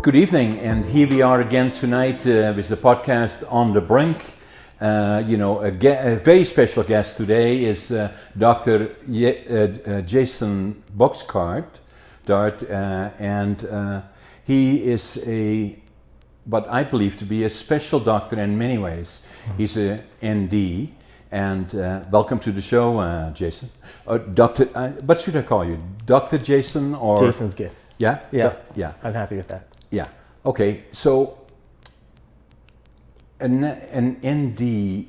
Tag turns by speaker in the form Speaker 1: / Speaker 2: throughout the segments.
Speaker 1: Good evening, and here we are again tonight with the podcast On the Brink. A very special guest today is Dr. Jason Boxtart, and he is what I believe to be a special doctor in many ways. He's a ND, and welcome to the show, Jason. Doctor, what should I call you? Dr. Jason or?
Speaker 2: Jason's good.
Speaker 1: Yeah?
Speaker 2: Yeah. I'm happy with that.
Speaker 1: Yeah. Okay. So, an ND,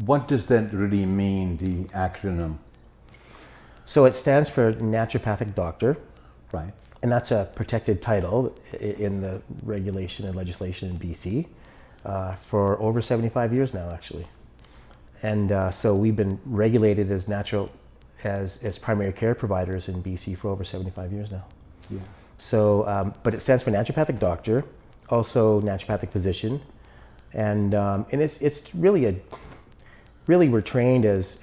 Speaker 1: what does that really mean, the acronym?
Speaker 2: So it stands for naturopathic doctor.
Speaker 1: Right.
Speaker 2: And that's a protected title in the regulation and legislation in BC for over 75 years now, actually. And so we've been regulated as as primary care providers in BC for over 75 years now.
Speaker 1: Yeah.
Speaker 2: So, but it stands for naturopathic doctor, also naturopathic physician, and it's really we're trained as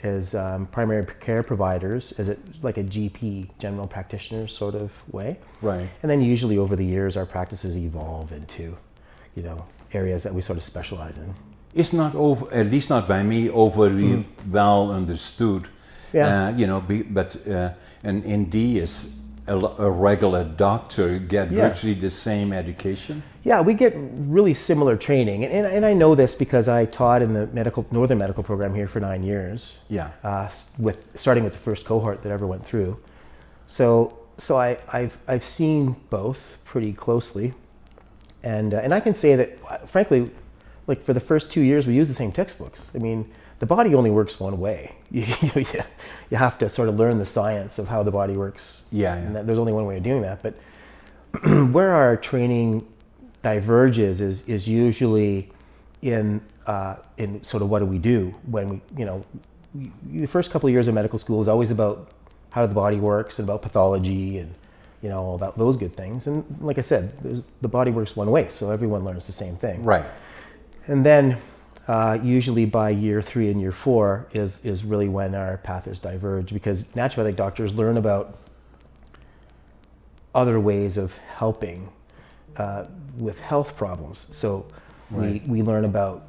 Speaker 2: primary care providers, like a GP, general practitioner sort of way.
Speaker 1: Right.
Speaker 2: And then usually over the years our practices evolve into, areas that we sort of specialize in.
Speaker 1: It's not at least not by me, overly well understood.
Speaker 2: Yeah.
Speaker 1: But an ND is a regular doctor get virtually the same education?
Speaker 2: Yeah, we get really similar training. And I know this because I taught in the Northern Medical program here for 9 years.
Speaker 1: Yeah.
Speaker 2: Starting with the first cohort that ever went through. So I've seen both pretty closely. And I can say that, frankly, like for the first 2 years, we use the same textbooks. I mean, the body only works one way. You have to sort of learn the science of how the body works.
Speaker 1: Yeah.
Speaker 2: And there's only one way of doing that. But where our training diverges is usually in sort of what do we do when the first couple of years of medical school is always about how the body works and about pathology and all about those good things. And like I said, the body works one way, so everyone learns the same thing.
Speaker 1: Right.
Speaker 2: And then usually by year 3 and year 4 is really when our paths diverge, because naturopathic doctors learn about other ways of helping with health problems. So we learn about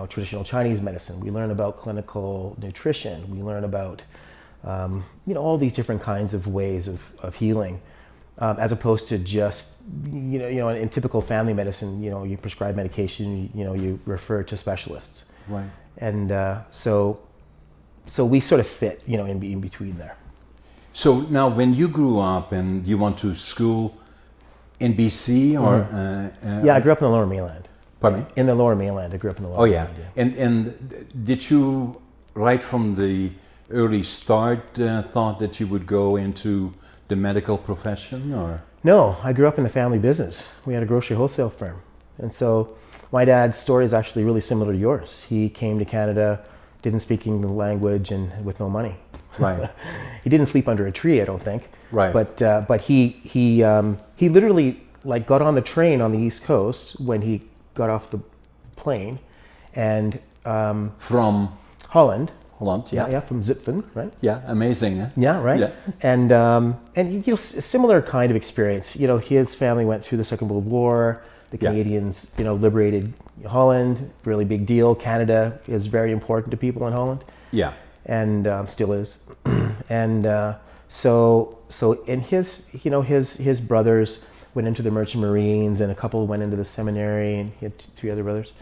Speaker 2: traditional Chinese medicine. We learn about clinical nutrition. We learn about all these different kinds of ways of healing. As opposed to just, in typical family medicine, you prescribe medication, you refer to specialists.
Speaker 1: Right.
Speaker 2: And so we sort of fit, in between there.
Speaker 1: So now when you grew up and you went to school in BC or?
Speaker 2: Yeah, I grew up in the Lower Mainland.
Speaker 1: Pardon me?
Speaker 2: In the Lower Mainland, I grew up in the Lower Mainland.
Speaker 1: Yeah. And did you, right from the early start, thought that you would go into the medical profession, or?
Speaker 2: No, I grew up in the family business. We had a grocery wholesale firm. And so my dad's story is actually really similar to yours. He came to Canada, didn't speak the language, and with no money.
Speaker 1: Right.
Speaker 2: He didn't sleep under a tree, I don't think.
Speaker 1: Right.
Speaker 2: But he literally got on the train on the East Coast when he got off the plane, and
Speaker 1: from
Speaker 2: Holland.
Speaker 1: Holland,
Speaker 2: yeah, from Zutphen, right?
Speaker 1: Yeah, amazing. Eh?
Speaker 2: Yeah, right.
Speaker 1: Yeah.
Speaker 2: And a similar kind of experience. His family went through the Second World War. The Canadians, liberated Holland. Really big deal. Canada is very important to people in Holland.
Speaker 1: Yeah.
Speaker 2: And still is. And so his brothers went into the Merchant Marines, and a couple went into the seminary, and he had 3 other brothers,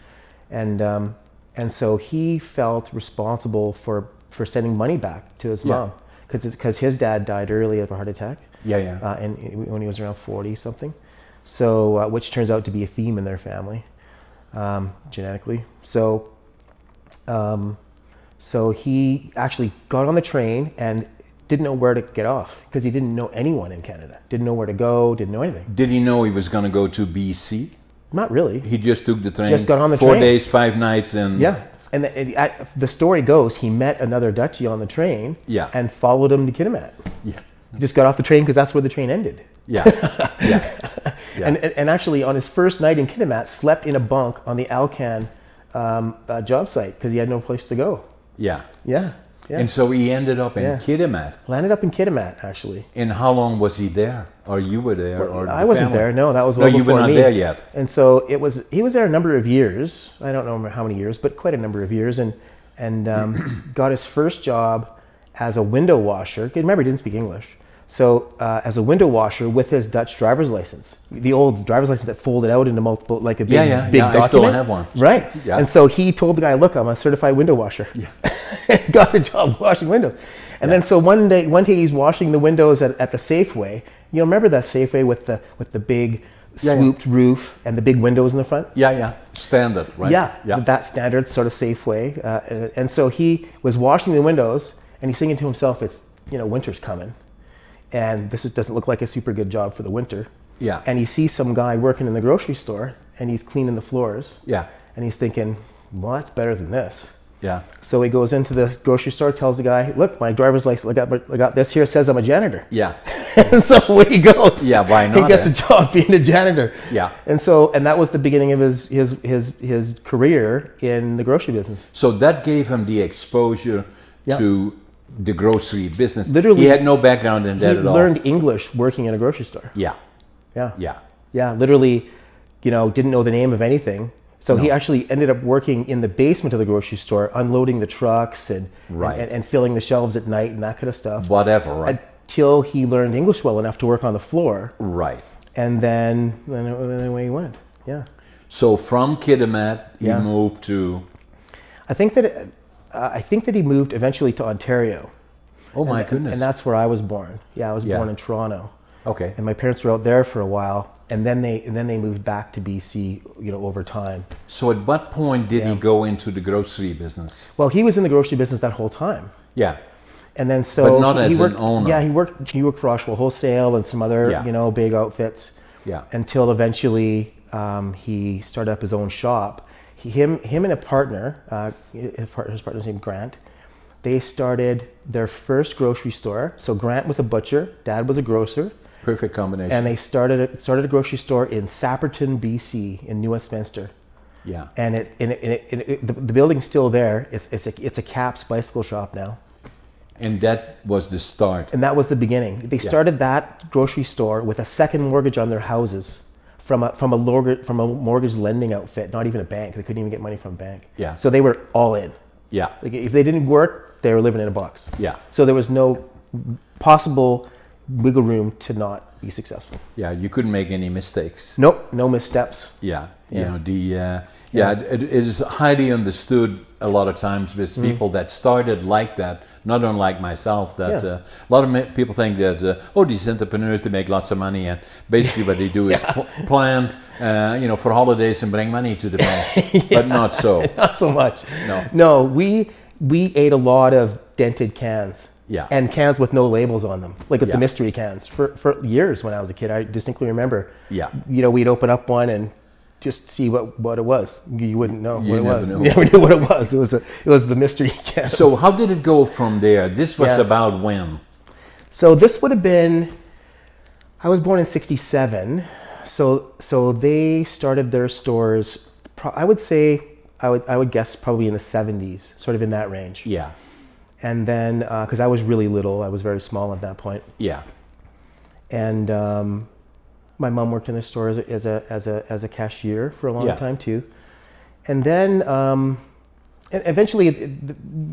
Speaker 2: and so he felt responsible for sending money back to his mom, because his dad died early of a heart attack. And when he was around 40 something, so which turns out to be a theme in their family, genetically. So he actually got on the train and didn't know where to get off, because he didn't know anyone in Canada. Didn't know where to go. Didn't know anything.
Speaker 1: Did he know he was going to go to BC?
Speaker 2: Not really.
Speaker 1: He just took the train.
Speaker 2: Just got on the
Speaker 1: 4
Speaker 2: train.
Speaker 1: 4 days, 5 nights, and
Speaker 2: And the story goes, he met another Dutchie on the train. And followed him to Kitimat.
Speaker 1: Yeah.
Speaker 2: He just got off the train because that's where the train ended.
Speaker 1: Yeah.
Speaker 2: And actually, on his first night in Kitimat, slept in a bunk on the Alcan job site because he had no place to go.
Speaker 1: Yeah.
Speaker 2: Yeah. Yeah.
Speaker 1: And so he ended up in
Speaker 2: Yeah.
Speaker 1: Kitimat.
Speaker 2: Landed up in Kitimat, actually.
Speaker 1: And how long was he there? Or you were there?
Speaker 2: Well,
Speaker 1: or the
Speaker 2: I wasn't
Speaker 1: family?
Speaker 2: there. No, that was
Speaker 1: No,
Speaker 2: well
Speaker 1: you were
Speaker 2: before
Speaker 1: not
Speaker 2: me.
Speaker 1: there yet.
Speaker 2: And so he was there a number of years. I don't know how many years, but quite a number of years. And got his first job as a window washer. Remember, he didn't speak English. So as a window washer with his Dutch driver's license, the old driver's license that folded out into multiple, like a big, big document.
Speaker 1: I still have one.
Speaker 2: Right.
Speaker 1: Yeah.
Speaker 2: And so he told the guy, "Look, I'm a certified window washer."
Speaker 1: Yeah.
Speaker 2: Got a job washing windows. And then so one day he's washing the windows at the Safeway. You remember that Safeway with the big swooped roof and the big windows in the front?
Speaker 1: Yeah. Standard, right?
Speaker 2: Yeah. That standard sort of Safeway. And so he was washing the windows and he's thinking to himself, it's, winter's coming. And this doesn't look like a super good job for the winter.
Speaker 1: Yeah.
Speaker 2: And he sees some guy working in the grocery store and he's cleaning the floors.
Speaker 1: Yeah.
Speaker 2: And he's thinking, well, that's better than this.
Speaker 1: Yeah.
Speaker 2: So he goes into the grocery store, tells the guy, "Look, my driver's license, I got this here, says I'm a janitor."
Speaker 1: Yeah.
Speaker 2: And so away he goes.
Speaker 1: Yeah, why not?
Speaker 2: He gets a job being a janitor.
Speaker 1: Yeah.
Speaker 2: And that was the beginning of his career in the grocery business.
Speaker 1: So that gave him the exposure to the grocery business.
Speaker 2: Literally,
Speaker 1: he had no background in that at all.
Speaker 2: He learned English working in a grocery store.
Speaker 1: Yeah.
Speaker 2: Yeah.
Speaker 1: Yeah.
Speaker 2: Yeah, literally, didn't know the name of anything. So he actually ended up working in the basement of the grocery store, unloading the trucks and filling the shelves at night and that kind of stuff.
Speaker 1: Whatever, right?
Speaker 2: Until he learned English well enough to work on the floor.
Speaker 1: Right.
Speaker 2: And then away he went. Yeah.
Speaker 1: So from Kitimat, he moved to...
Speaker 2: I think that he moved eventually to Ontario.
Speaker 1: Oh my goodness.
Speaker 2: And that's where I was born. Yeah, I was born in Toronto.
Speaker 1: Okay.
Speaker 2: And my parents were out there for a while. And then they moved back to BC, over time.
Speaker 1: So at what point did he go into the grocery business?
Speaker 2: Well, he was in the grocery business that whole time.
Speaker 1: Yeah.
Speaker 2: And then
Speaker 1: but not as an owner.
Speaker 2: Yeah, he worked for Oshawa Wholesale and some other, big outfits.
Speaker 1: Yeah.
Speaker 2: Until eventually he started up his own shop. Him and a partner, his partner's name Grant, they started their first grocery store. So Grant was a butcher, Dad was a grocer.
Speaker 1: Perfect combination.
Speaker 2: And they started a grocery store in Sapperton, BC, in New Westminster.
Speaker 1: Yeah.
Speaker 2: And the building's still there. It's a Caps bicycle shop now.
Speaker 1: And that was the start.
Speaker 2: And that was the beginning. They started that grocery store with a second mortgage on their houses from a mortgage lending outfit, not even a bank. They couldn't even get money from a bank.
Speaker 1: Yeah.
Speaker 2: So they were all in.
Speaker 1: Yeah.
Speaker 2: Like if they didn't work, they were living in a box.
Speaker 1: Yeah.
Speaker 2: So there was no possible wiggle room to not be successful.
Speaker 1: Yeah, you couldn't make any mistakes.
Speaker 2: Nope, no missteps.
Speaker 1: Yeah. It is highly understood a lot of times with people that started like that, not unlike myself, that a lot of people think that, these entrepreneurs, they make lots of money, and basically what they do is plan, for holidays and bring money to the bank, but not so.
Speaker 2: Not so much.
Speaker 1: No,
Speaker 2: we ate a lot of dented cans.
Speaker 1: Yeah.
Speaker 2: And cans with no labels on them, like with the mystery cans. For years when I was a kid, I distinctly remember.
Speaker 1: Yeah.
Speaker 2: We'd open up one and just see what it was. You wouldn't know what it was.
Speaker 1: Know.
Speaker 2: Yeah, we knew what it was. It was the mystery can.
Speaker 1: So how did it go from there? This was about when?
Speaker 2: So this would have been, I was born in '67. So they started their stores, I would say, I would guess probably in the '70s, sort of in that range.
Speaker 1: Yeah.
Speaker 2: And then, because I was really little, I was very small at that point.
Speaker 1: Yeah.
Speaker 2: And my mom worked in the store as a cashier for a long time too. And then, eventually,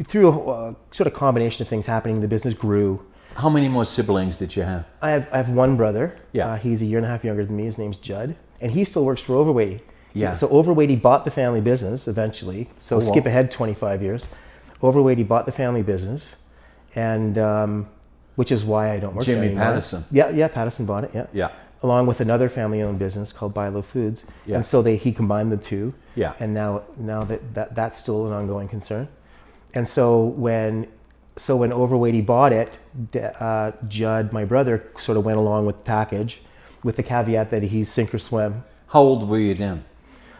Speaker 2: through a sort of combination of things happening, the business grew.
Speaker 1: How many more siblings did you have?
Speaker 2: I have one brother.
Speaker 1: Yeah.
Speaker 2: He's a year and a half younger than me. His name's Judd, and he still works for Overweighty.
Speaker 1: Yeah.
Speaker 2: So Overweighty bought the family business eventually. So skip ahead 25 years. Overweighty bought the family business, and which is why I don't work there anymore.
Speaker 1: Patterson.
Speaker 2: Yeah, Patterson bought it. Yeah.
Speaker 1: Yeah.
Speaker 2: Along with another family-owned business called Buy Low Foods, and so he combined the two.
Speaker 1: Yeah.
Speaker 2: And now that's still an ongoing concern. And so when Overweighty bought it, Judd, my brother, sort of went along with the package, with the caveat that he's sink or swim.
Speaker 1: How old were you then?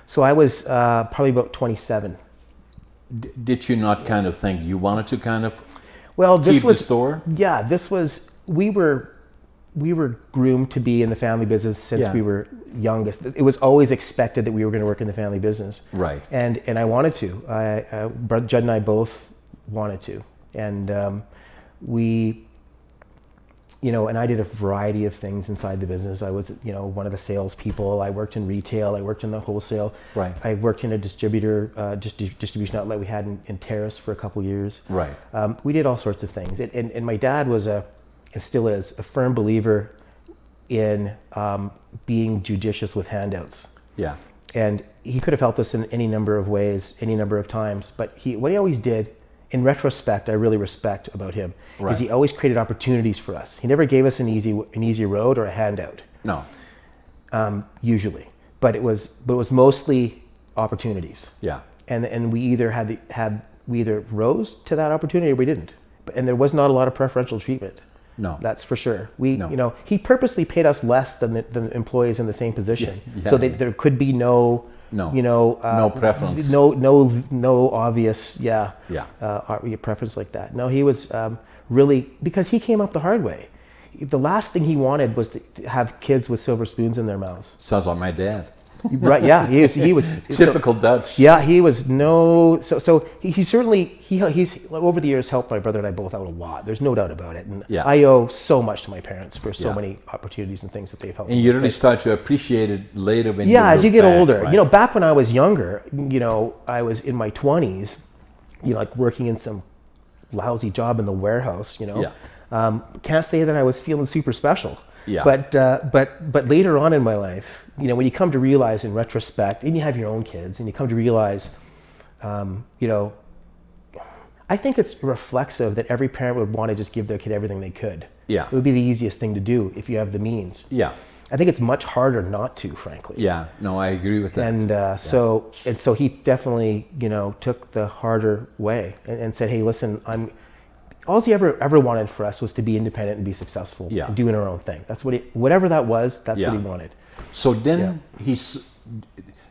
Speaker 2: So I was probably about 27.
Speaker 1: Did you not kind of think you wanted to kind of
Speaker 2: keep
Speaker 1: the store?
Speaker 2: Yeah, we were groomed to be in the family business since we were youngest. It was always expected that we were going to work in the family business.
Speaker 1: Right.
Speaker 2: And I wanted to. Judd and I both wanted to. And we, and I did a variety of things inside the business. I was, one of the salespeople. I worked in retail. I worked in the wholesale.
Speaker 1: Right.
Speaker 2: I worked in a distributor, distribution outlet we had in Terrace for a couple years.
Speaker 1: Right.
Speaker 2: We did all sorts of things. And my dad was and still is, a firm believer in being judicious with handouts.
Speaker 1: Yeah.
Speaker 2: And he could have helped us in any number of ways, any number of times. But what he always did, in retrospect, I really respect about him, is he always created opportunities for us. He never gave us an easy road or a handout.
Speaker 1: No.
Speaker 2: Usually, but it was mostly opportunities.
Speaker 1: Yeah.
Speaker 2: And we either we either rose to that opportunity or we didn't. And there was not a lot of preferential treatment.
Speaker 1: No.
Speaker 2: That's for sure. He purposely paid us less than the employees in the same position, so that there could be no preference, no obvious preference like that. No, he was really, because he came up the hard way. The last thing he wanted was to have kids with silver spoons in their mouths.
Speaker 1: Sounds like my dad.
Speaker 2: Right? Yeah, he was
Speaker 1: typical Dutch.
Speaker 2: Yeah, he was he certainly he's over the years helped my brother and I both out a lot. There's no doubt about it. And I owe so much to my parents for so many opportunities and things that they've helped.
Speaker 1: And you really start to appreciate it later when
Speaker 2: as you get older. Right? Back when I was younger, I was in my 20s, like working in some lousy job in the warehouse. Can't say that I was feeling super special. Yeah. But later on in my life, when you come to realize in retrospect, and you have your own kids, and you come to realize, I think it's reflexive that every parent would want to just give their kid everything they could.
Speaker 1: Yeah.
Speaker 2: It would be the easiest thing to do if you have the means.
Speaker 1: Yeah.
Speaker 2: I think it's much harder not to, frankly.
Speaker 1: Yeah. No, I agree with that.
Speaker 2: And so he definitely, took the harder way and said, hey, listen, all he ever wanted for us was to be independent and be successful, and doing our own thing. That's whatever that was, that's what he wanted.
Speaker 1: So then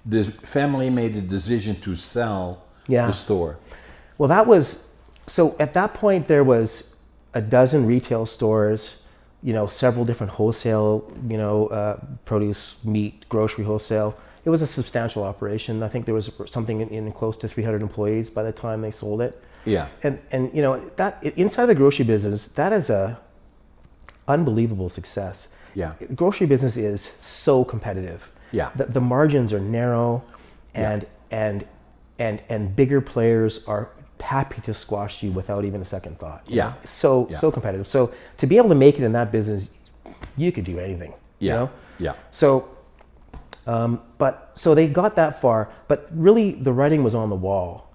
Speaker 1: the family made a decision to sell the store.
Speaker 2: Well, so at that point there was a dozen retail stores, several different wholesale, produce, meat, grocery wholesale. It was a substantial operation. I think there was something in close to 300 employees by the time they sold it.
Speaker 1: Yeah.
Speaker 2: And that inside the grocery business, that is a unbelievable success.
Speaker 1: Yeah.
Speaker 2: Grocery business is so competitive.
Speaker 1: Yeah.
Speaker 2: The margins are narrow, and bigger players are happy to squash you without even a second thought.
Speaker 1: Yeah.
Speaker 2: So competitive. So to be able to make it in that business, you could do anything.
Speaker 1: Yeah. Yeah.
Speaker 2: So so they got that far, but really the writing was on the wall.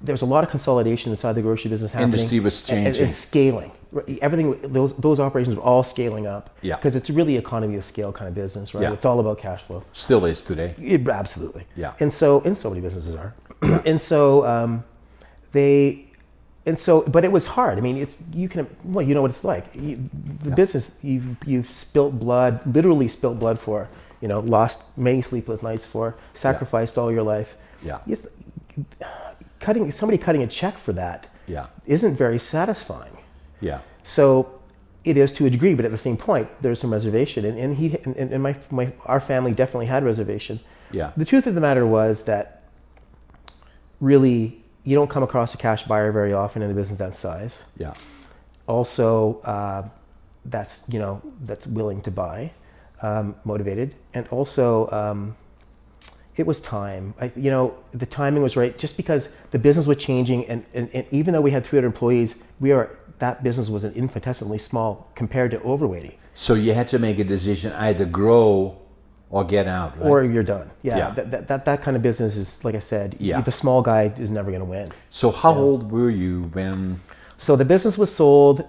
Speaker 2: There was a lot of consolidation inside the grocery business happening.
Speaker 1: Industry was changing.
Speaker 2: And scaling. Everything, those operations were all scaling up.
Speaker 1: Yeah.
Speaker 2: Because it's really economy of scale kind of business, right?
Speaker 1: Yeah.
Speaker 2: It's all about cash flow.
Speaker 1: Still is today.
Speaker 2: Absolutely.
Speaker 1: Yeah.
Speaker 2: And so many businesses are. But it was hard. I mean, you know what it's like. The business, you've spilt blood, literally spilt blood for, lost many sleepless nights for, sacrificed all your life.
Speaker 1: Yeah.
Speaker 2: Somebody cutting a check for that isn't very satisfying.
Speaker 1: Yeah.
Speaker 2: So it is to a degree, but at the same point, there's some reservation, and our family definitely had reservation.
Speaker 1: Yeah.
Speaker 2: The truth of the matter was that really you don't come across a cash buyer very often in a business that size.
Speaker 1: Yeah. Also,
Speaker 2: that's willing to buy, motivated, and also. It was time. The timing was right. Just because the business was changing, and even though we had 300 employees, that business was infinitesimally small compared to overweighting.
Speaker 1: So you had to make a decision: either grow or get out, right?
Speaker 2: Or you're done. Yeah. That kind of business is, like I said, the small guy is never going to win.
Speaker 1: So how old were you when?
Speaker 2: So the business was sold.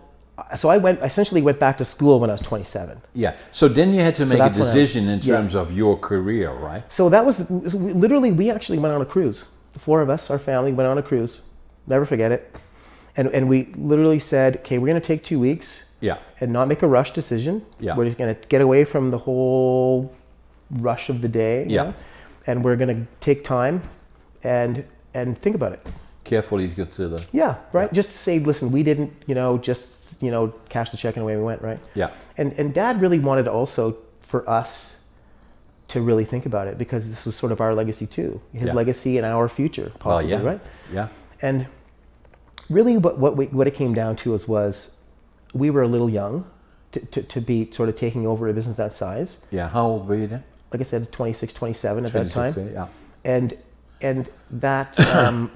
Speaker 2: So I essentially went back to school when I was 27.
Speaker 1: Yeah. So then you had to make a decision in terms of your career, right?
Speaker 2: So that was literally, we actually went on a cruise. The four of us, our family, went on a cruise. Never forget it. And we literally said, okay, we're going to take 2 weeks.
Speaker 1: Yeah.
Speaker 2: And not make a rush decision.
Speaker 1: Yeah.
Speaker 2: We're just going to get away from the whole rush of the day.
Speaker 1: Yeah.
Speaker 2: And we're going to take time and think about it.
Speaker 1: Carefully consider.
Speaker 2: Yeah. Right. Yeah. Just to say, listen, we didn't, cash the check and away we went, right?
Speaker 1: Yeah.
Speaker 2: And Dad really wanted also for us to really think about it, because this was sort of our legacy too. His legacy and our future, possibly, right?
Speaker 1: Yeah.
Speaker 2: really what it came down to was we were a little young to be sort of taking over a business that size.
Speaker 1: Yeah. How old were you then?
Speaker 2: Like I said, 26, 27 at that
Speaker 1: 26,
Speaker 2: time.
Speaker 1: yeah.
Speaker 2: And that,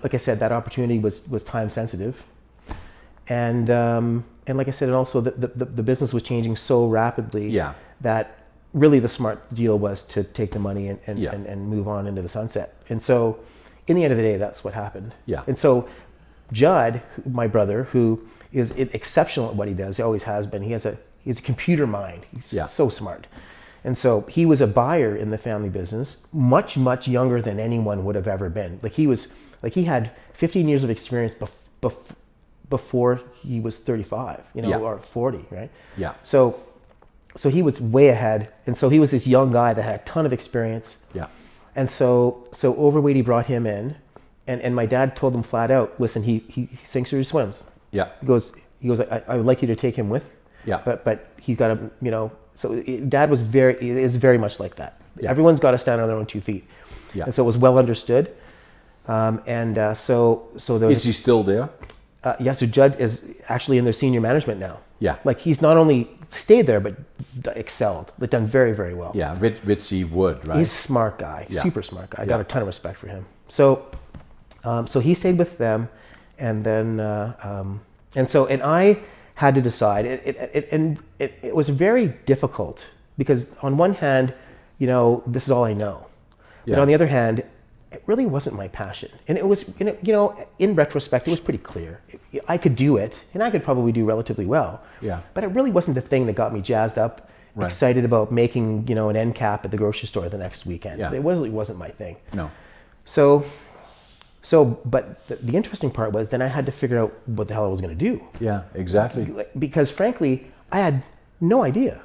Speaker 2: like I said, that opportunity was time sensitive. And like I said, and also the business was changing so rapidly that really the smart deal was to take the money and move on into the sunset. And so in the end of the day, that's what happened.
Speaker 1: Yeah.
Speaker 2: And so Judd, my brother, who is exceptional at what he does, he always has been. He has a computer mind. He's so smart. And so he was a buyer in the family business, much, much younger than anyone would have ever been. He had 15 years of experience before he was 35, or 40, right?
Speaker 1: Yeah.
Speaker 2: So he was way ahead. And so he was this young guy that had a ton of experience.
Speaker 1: Yeah.
Speaker 2: And so Overweighty brought him in, and my dad told him flat out, listen, he sinks or he swims.
Speaker 1: Yeah.
Speaker 2: He goes, I would like you to take him with. Yeah. But he's got to, so Dad is very much like that. Yeah. Everyone's got to stand on their own 2 feet. Yeah. And so it was well understood. So there was,
Speaker 1: is he still there?
Speaker 2: Yeah. So Judd is actually in their senior management now.
Speaker 1: Yeah.
Speaker 2: Like he's not only stayed there, but excelled. They've done very, very well.
Speaker 1: Yeah. Ritzy Wood, right?
Speaker 2: He's a smart guy, super smart guy. I got a ton of respect for him. So he stayed with them, and then and I had to decide. It was very difficult because on one hand, this is all I know, but on the other hand, it really wasn't my passion. And it was, in retrospect, it was pretty clear. I could do it, and I could probably do relatively well. Yeah. But it really wasn't the thing that got me jazzed up, excited about making, an Endcap at the grocery store the next weekend. Yeah. It wasn't my thing. No. But the interesting part was then I had to figure out what the hell I was going to do. Yeah, exactly. Because frankly, I had no idea.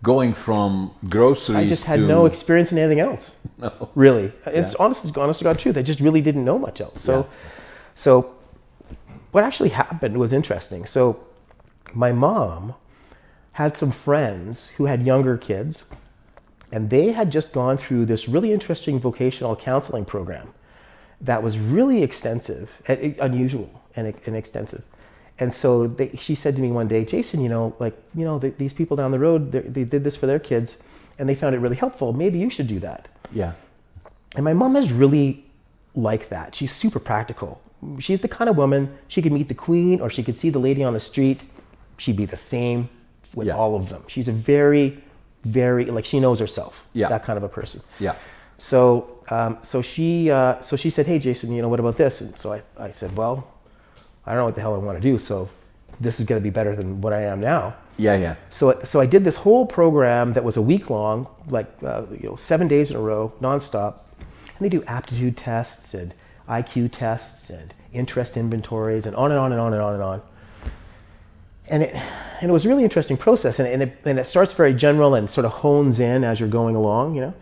Speaker 1: Going from groceries to...
Speaker 2: I just had no experience in anything else. No. Really. It's honest to God truth. I just really didn't know much else. So what actually happened was interesting. So my mom had some friends who had younger kids, and they had just gone through this really interesting vocational counseling program that was really extensive, unusual and extensive. And so she said to me one day, Jason, these people down the road, they did this for their kids and they found it really helpful. Maybe you should do that. Yeah. And my mom is really like that. She's super practical. She's the kind of woman, she could meet the queen or she could see the lady on the street. She'd be the same with all of them. She's a very, very, she knows herself, that kind of a person. Yeah. So she said, hey, Jason, what about this? And so I said, well, I don't know what the hell I want to do. So this is going to be better than what I am now. Yeah, yeah. So I did this whole program that was a week long, 7 days in a row, nonstop. And they do aptitude tests and IQ tests and interest inventories and on and on and on and on and on. And it was a really interesting process. And it starts very general and sort of hones in as you're going along,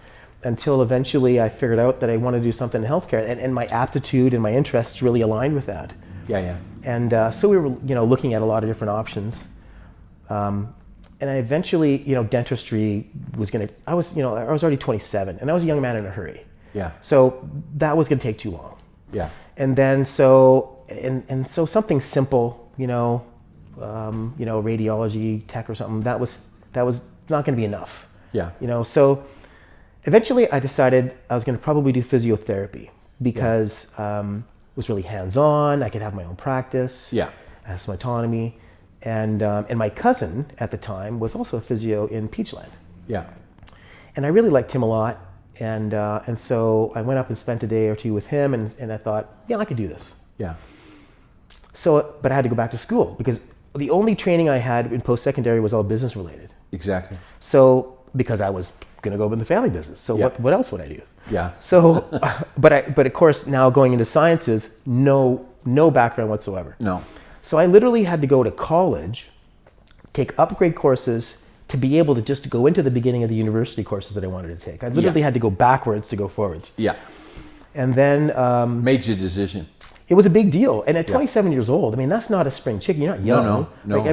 Speaker 2: until eventually I figured out that I want to do something in healthcare. And my aptitude and my interests really aligned with that. Yeah, yeah. And so we were, looking at a lot of different options. And I eventually, dentistry was I was already 27 and I was a young man in a hurry. Yeah. So that was going to take too long. Yeah. And then so something simple, radiology tech or something, that was not going to be enough. Yeah. So eventually I decided I was going to probably do physiotherapy because it was really hands-on. I could have my own practice. Yeah. I had some autonomy. And my cousin at the time was also a physio in Peachland. Yeah. And I really liked him a lot. And so I went up and spent a day or two with him and I thought, I could do this. Yeah. So, but I had to go back to school because the only training I had in post-secondary was all business related. Exactly. So, because I was going to go in the family business. So what else would I do? Yeah. So, but of course now going into sciences, no background whatsoever. No. So I literally had to go to college, take upgrade courses to be able to just go into the beginning of the university courses that I wanted to take. I literally had to go backwards to go forwards. Yeah. And then... major decision. It was a big deal. And at 27 years old, that's not a spring chicken. You're not young. No.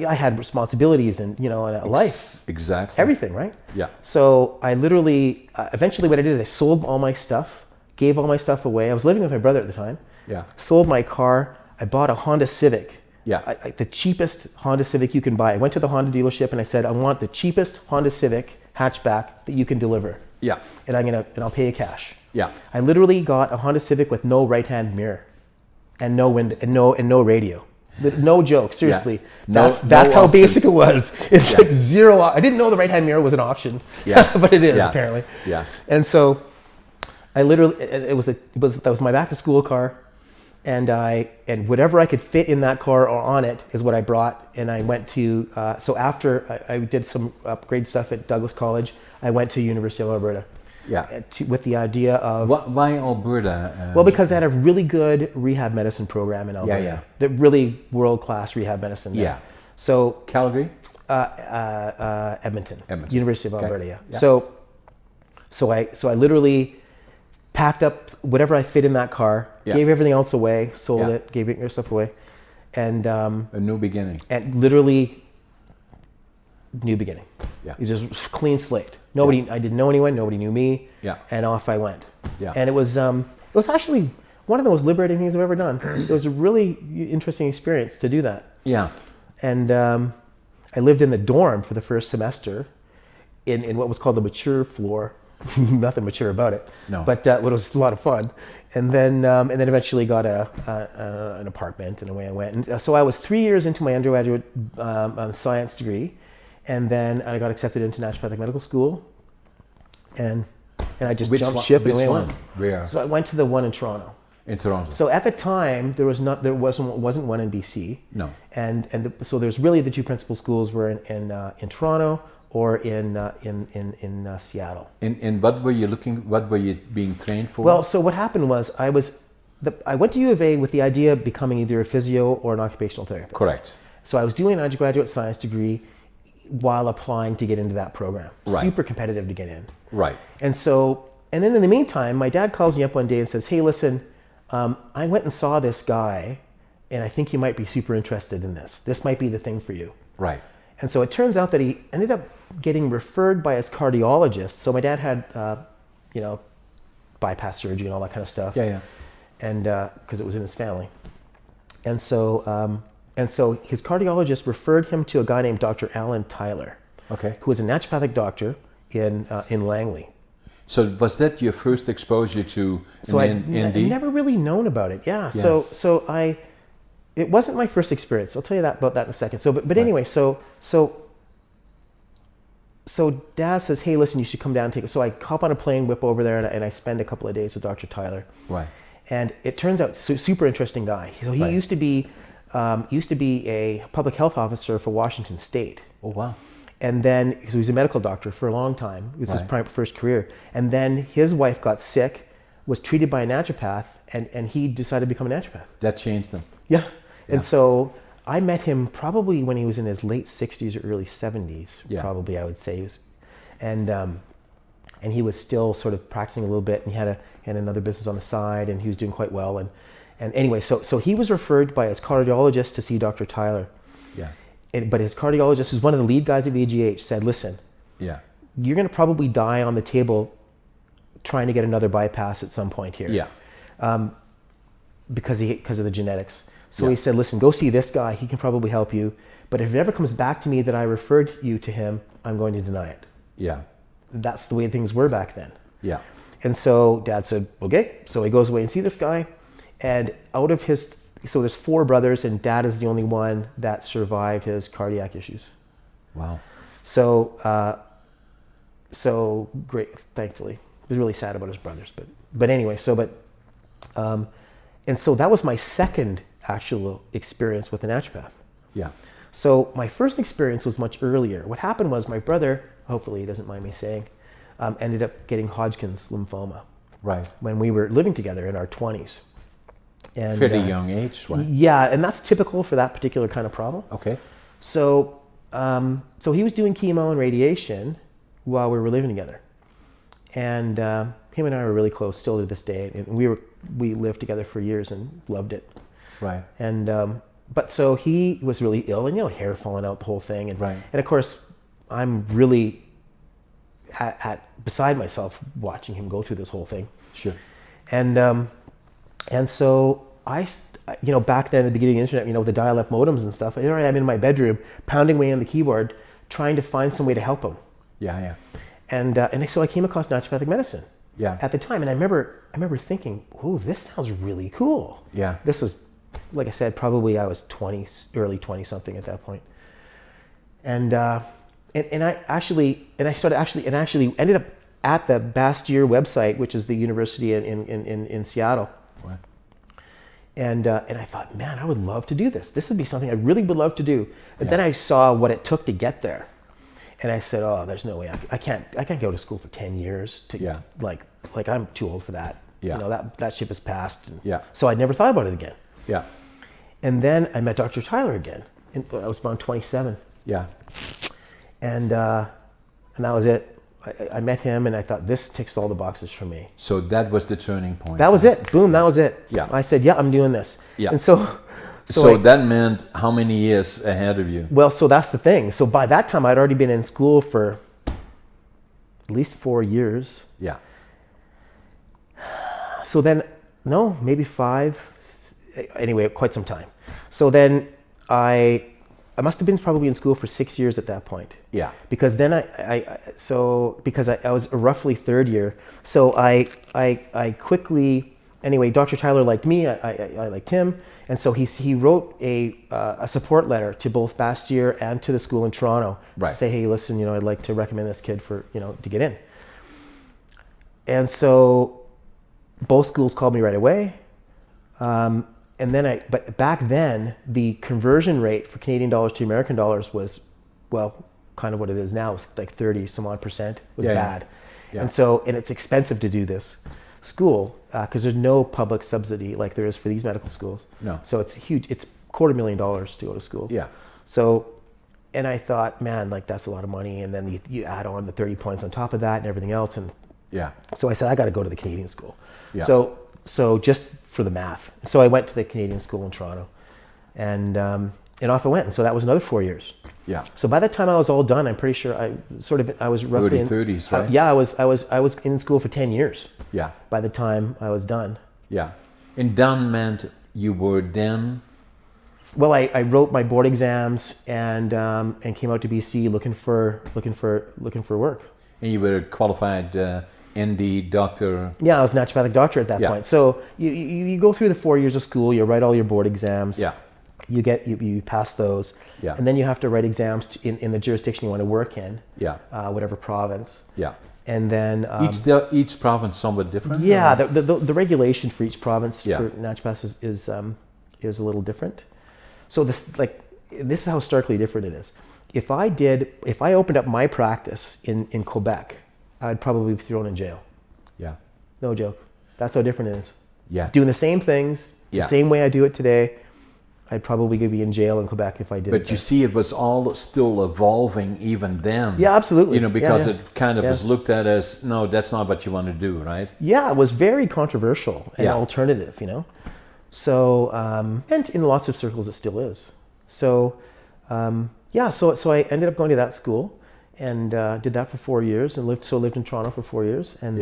Speaker 2: I had responsibilities and, and a life. Exactly. Everything, right? Yeah. So I literally, eventually what I did is I sold all my stuff, gave all my stuff away. I was living with my brother at the time. Yeah. Sold my car. I bought a Honda Civic.
Speaker 1: Yeah.
Speaker 2: The cheapest Honda Civic you can buy. I went to the Honda dealership and I said, I want the cheapest Honda Civic hatchback that you can deliver.
Speaker 1: Yeah.
Speaker 2: And I'll pay you cash.
Speaker 1: Yeah.
Speaker 2: I literally got a Honda Civic with no right-hand mirror and no window and no radio. No joke, seriously.
Speaker 1: Yeah.
Speaker 2: That's how
Speaker 1: options.
Speaker 2: basic it was. It's like zero. I didn't know the right-hand mirror was an option.
Speaker 1: Yeah.
Speaker 2: But it is apparently.
Speaker 1: Yeah.
Speaker 2: And so I literally that was my back-to-school car. And whatever I could fit in that car or on it is what I brought. And I went to, so after I did some upgrade stuff at Douglas College, I went to University of Alberta.
Speaker 1: Yeah.
Speaker 2: With the idea of...
Speaker 1: Why Alberta?
Speaker 2: Well, because they had a really good rehab medicine program in Alberta.
Speaker 1: Yeah.
Speaker 2: The really world-class rehab medicine there.
Speaker 1: Yeah.
Speaker 2: So...
Speaker 1: Calgary?
Speaker 2: Edmonton.
Speaker 1: Edmonton.
Speaker 2: University of Alberta,
Speaker 1: Yeah.
Speaker 2: So I literally packed up whatever I fit in that car, gave everything else away, sold it, gave your stuff away, and
Speaker 1: a new beginning.
Speaker 2: And literally, new beginning.
Speaker 1: Yeah.
Speaker 2: It just clean slate. I didn't know anyone. Nobody knew me.
Speaker 1: Yeah.
Speaker 2: And off I went.
Speaker 1: Yeah.
Speaker 2: And it was actually one of the most liberating things I've ever done. It was a really interesting experience to do that.
Speaker 1: Yeah.
Speaker 2: And I lived in the dorm for the first semester in what was called the mature floor. Nothing mature about it.
Speaker 1: No.
Speaker 2: But it was a lot of fun. And then eventually got an apartment, and away I went. And so I was 3 years into my undergraduate science degree, and then I got accepted into naturopathic medical school, and I just jumped ship and away I went.
Speaker 1: Where?
Speaker 2: So I went to the one in Toronto.
Speaker 1: In Toronto.
Speaker 2: So at the time there wasn't one in BC.
Speaker 1: No.
Speaker 2: So there's really the two principal schools were in Toronto or in Seattle.
Speaker 1: And what were you being trained for?
Speaker 2: Well, so what happened was I went to U of A with the idea of becoming either a physio or an occupational therapist.
Speaker 1: Correct.
Speaker 2: So I was doing an undergraduate science degree while applying to get into that program.
Speaker 1: Right.
Speaker 2: Super competitive to get in.
Speaker 1: Right.
Speaker 2: And then in the meantime, my dad calls me up one day and says, "Hey, listen, I went and saw this guy, and I think you might be super interested in this. This might be the thing for you."
Speaker 1: Right.
Speaker 2: And so it turns out that he ended up getting referred by his cardiologist. So my dad had, bypass surgery and all that kind of stuff.
Speaker 1: Yeah.
Speaker 2: And because it was in his family. And so his cardiologist referred him to a guy named Dr. Alan Tyler.
Speaker 1: Okay.
Speaker 2: Who was a naturopathic doctor in Langley.
Speaker 1: So was that your first exposure to ND?
Speaker 2: I'd never really known about it. Yeah. It wasn't my first experience. I'll tell you about that in a second. Anyway, so Dad says, "Hey, listen, you should come down and take it." So I hop on a plane, whip over there, and I spend a couple of days with Dr. Tyler.
Speaker 1: Right.
Speaker 2: And it turns out super interesting guy. So he used to be a public health officer for Washington State.
Speaker 1: Oh wow.
Speaker 2: And then, because he was a medical doctor for a long time, it was his first career. And then his wife got sick, was treated by a naturopath, and he decided to become a naturopath.
Speaker 1: That changed them.
Speaker 2: Yeah. And so I met him probably when he was in his late 60s or early 70s, probably I would say. And he was still sort of practicing a little bit, and he had another business on the side, and he was doing quite well. And anyway, so he was referred by his cardiologist to see Dr. Tyler.
Speaker 1: Yeah.
Speaker 2: But his cardiologist, who's one of the lead guys at VGH, said, "Listen, you're going to probably die on the table trying to get another bypass at some point here."
Speaker 1: Yeah.
Speaker 2: Because of the genetics. So he said, "Listen, go see this guy. He can probably help you. But if it ever comes back to me that I referred you to him, I'm going to deny it."
Speaker 1: Yeah.
Speaker 2: That's the way things were back then.
Speaker 1: Yeah.
Speaker 2: And so Dad said, "Okay." So he goes away and see this guy, and so there's 4 brothers, and Dad is the only one that survived his cardiac issues.
Speaker 1: Wow.
Speaker 2: So great, thankfully. He was really sad about his brothers, but anyway. And so that was my second actual experience with a naturopath.
Speaker 1: Yeah.
Speaker 2: So my first experience was much earlier. What happened was my brother, hopefully he doesn't mind me saying, ended up getting Hodgkin's lymphoma.
Speaker 1: Right.
Speaker 2: When we were living together in our 20s. And,
Speaker 1: fairly young age, right?
Speaker 2: Yeah, and that's typical for that particular kind of problem.
Speaker 1: Okay.
Speaker 2: So he was doing chemo and radiation while we were living together. And him and I were really close still to this day. And we lived together for years and loved it.
Speaker 1: Right.
Speaker 2: And but so he was really ill, and hair falling out, the whole thing. And and of course I'm really at beside myself watching him go through this whole thing.
Speaker 1: Sure.
Speaker 2: And so back then, at the beginning of the internet, with the dial-up modems and stuff, here I am in my bedroom, pounding away on the keyboard, trying to find some way to help them.
Speaker 1: Yeah.
Speaker 2: And so I came across naturopathic medicine.
Speaker 1: Yeah.
Speaker 2: At the time, and I remember thinking, "Oh, this sounds really cool."
Speaker 1: Yeah.
Speaker 2: This was, like I said, probably I was early 20 something at that point. And I actually ended up at the Bastyr website, which is the university in Seattle.
Speaker 1: What?
Speaker 2: And I thought, man, I would love to do this. This would be something I really would love to do. And then I saw what it took to get there. And I said, oh, there's no way. I can't go to school for 10 years. Like I'm too old for that.
Speaker 1: Yeah.
Speaker 2: That ship has passed. And
Speaker 1: So
Speaker 2: I never thought about it again.
Speaker 1: Yeah.
Speaker 2: And then I met Dr. Tyler again. I was around 27.
Speaker 1: Yeah.
Speaker 2: And that was it. I met him and I thought, this ticks all the boxes for me.
Speaker 1: So that was the turning point.
Speaker 2: That was it. Boom, that was it.
Speaker 1: Yeah.
Speaker 2: I said, yeah, I'm doing this.
Speaker 1: Yeah.
Speaker 2: And so
Speaker 1: that meant how many years ahead of you?
Speaker 2: Well, so that's the thing. So by that time, I'd already been in school for at least 4 years.
Speaker 1: Yeah.
Speaker 2: So then, no, maybe 5. Anyway, quite some time. So then I must have been probably in school for 6 years at that point.
Speaker 1: Yeah.
Speaker 2: Because then because I was a roughly third year. So I quickly, anyway, Dr. Tyler liked me, I liked him. And so he wrote a support letter to both Bastyr and to the school in Toronto to say, hey, listen, I'd like to recommend this kid for, to get in. And so both schools called me right away. But back then, the conversion rate for Canadian dollars to American dollars was, well, kind of what it is now. It's like 30 some odd percent was bad. Yeah. And it's expensive to do this school because there's no public subsidy like there is for these medical schools.
Speaker 1: No.
Speaker 2: So it's huge. It's $250,000 to go to school.
Speaker 1: Yeah.
Speaker 2: So, and I thought, man, like that's a lot of money. And then you add on the 30 points on top of that and everything else. And so I said, I got to go to the Canadian school. Yeah. So just for the math. So I went to the Canadian school in Toronto and off I went. And so that was another 4 years.
Speaker 1: Yeah.
Speaker 2: So by the time I was all done, I'm pretty sure I was roughly
Speaker 1: early 30s, right?
Speaker 2: Yeah, I was in school for 10 years.
Speaker 1: Yeah.
Speaker 2: By the time I was done.
Speaker 1: Yeah. And done meant you were then?
Speaker 2: Well, I wrote my board exams and came out to BC looking for work.
Speaker 1: And you were a qualified ND doctor?
Speaker 2: Yeah, I was a naturopathic doctor at that point. So you go through the 4 years of school, you write all your board exams.
Speaker 1: Yeah.
Speaker 2: You pass those. Yeah. And then you have to write exams in the jurisdiction you want to work in.
Speaker 1: Yeah.
Speaker 2: Whatever province.
Speaker 1: Yeah.
Speaker 2: And then
Speaker 1: each province somewhat different.
Speaker 2: Yeah, the regulation for each province for naturopaths is a little different. So this is how starkly different it is. If I opened up my practice in Quebec, I'd probably be thrown in jail.
Speaker 1: Yeah.
Speaker 2: No joke. That's how different it is.
Speaker 1: Yeah.
Speaker 2: Doing the same things, the same way I do it today, I'd probably be in jail in Quebec if I did it.
Speaker 1: But you see, it was all still evolving even then.
Speaker 2: Yeah, absolutely.
Speaker 1: Because it kind of was looked at as, no, that's not what you want to do, right?
Speaker 2: Yeah, it was very controversial and alternative, So, and in lots of circles it still is. So, so I ended up going to that school and did that for 4 years and lived in Toronto for 4 years and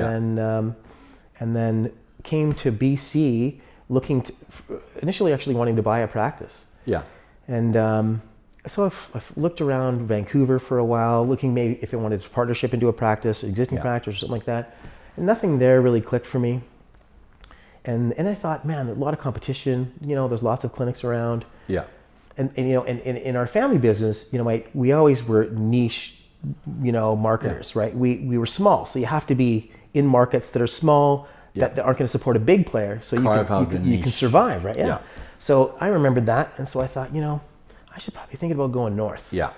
Speaker 2: then came to BC initially actually wanting to buy a practice. Yeah. And so I've looked around Vancouver for a while, looking maybe if I wanted to partnership into a practice, existing practice or something like that. And nothing there really clicked for me. And I thought, man, there's a lot of competition. There's lots of clinics around. Yeah. And in our family business, we always were niche, marketers, right? We were small, so you have to be in markets that are small. That aren't going to support a big player, so you can survive, right? Yeah. So I remembered that, and so I thought, I should probably think about going north. Yeah.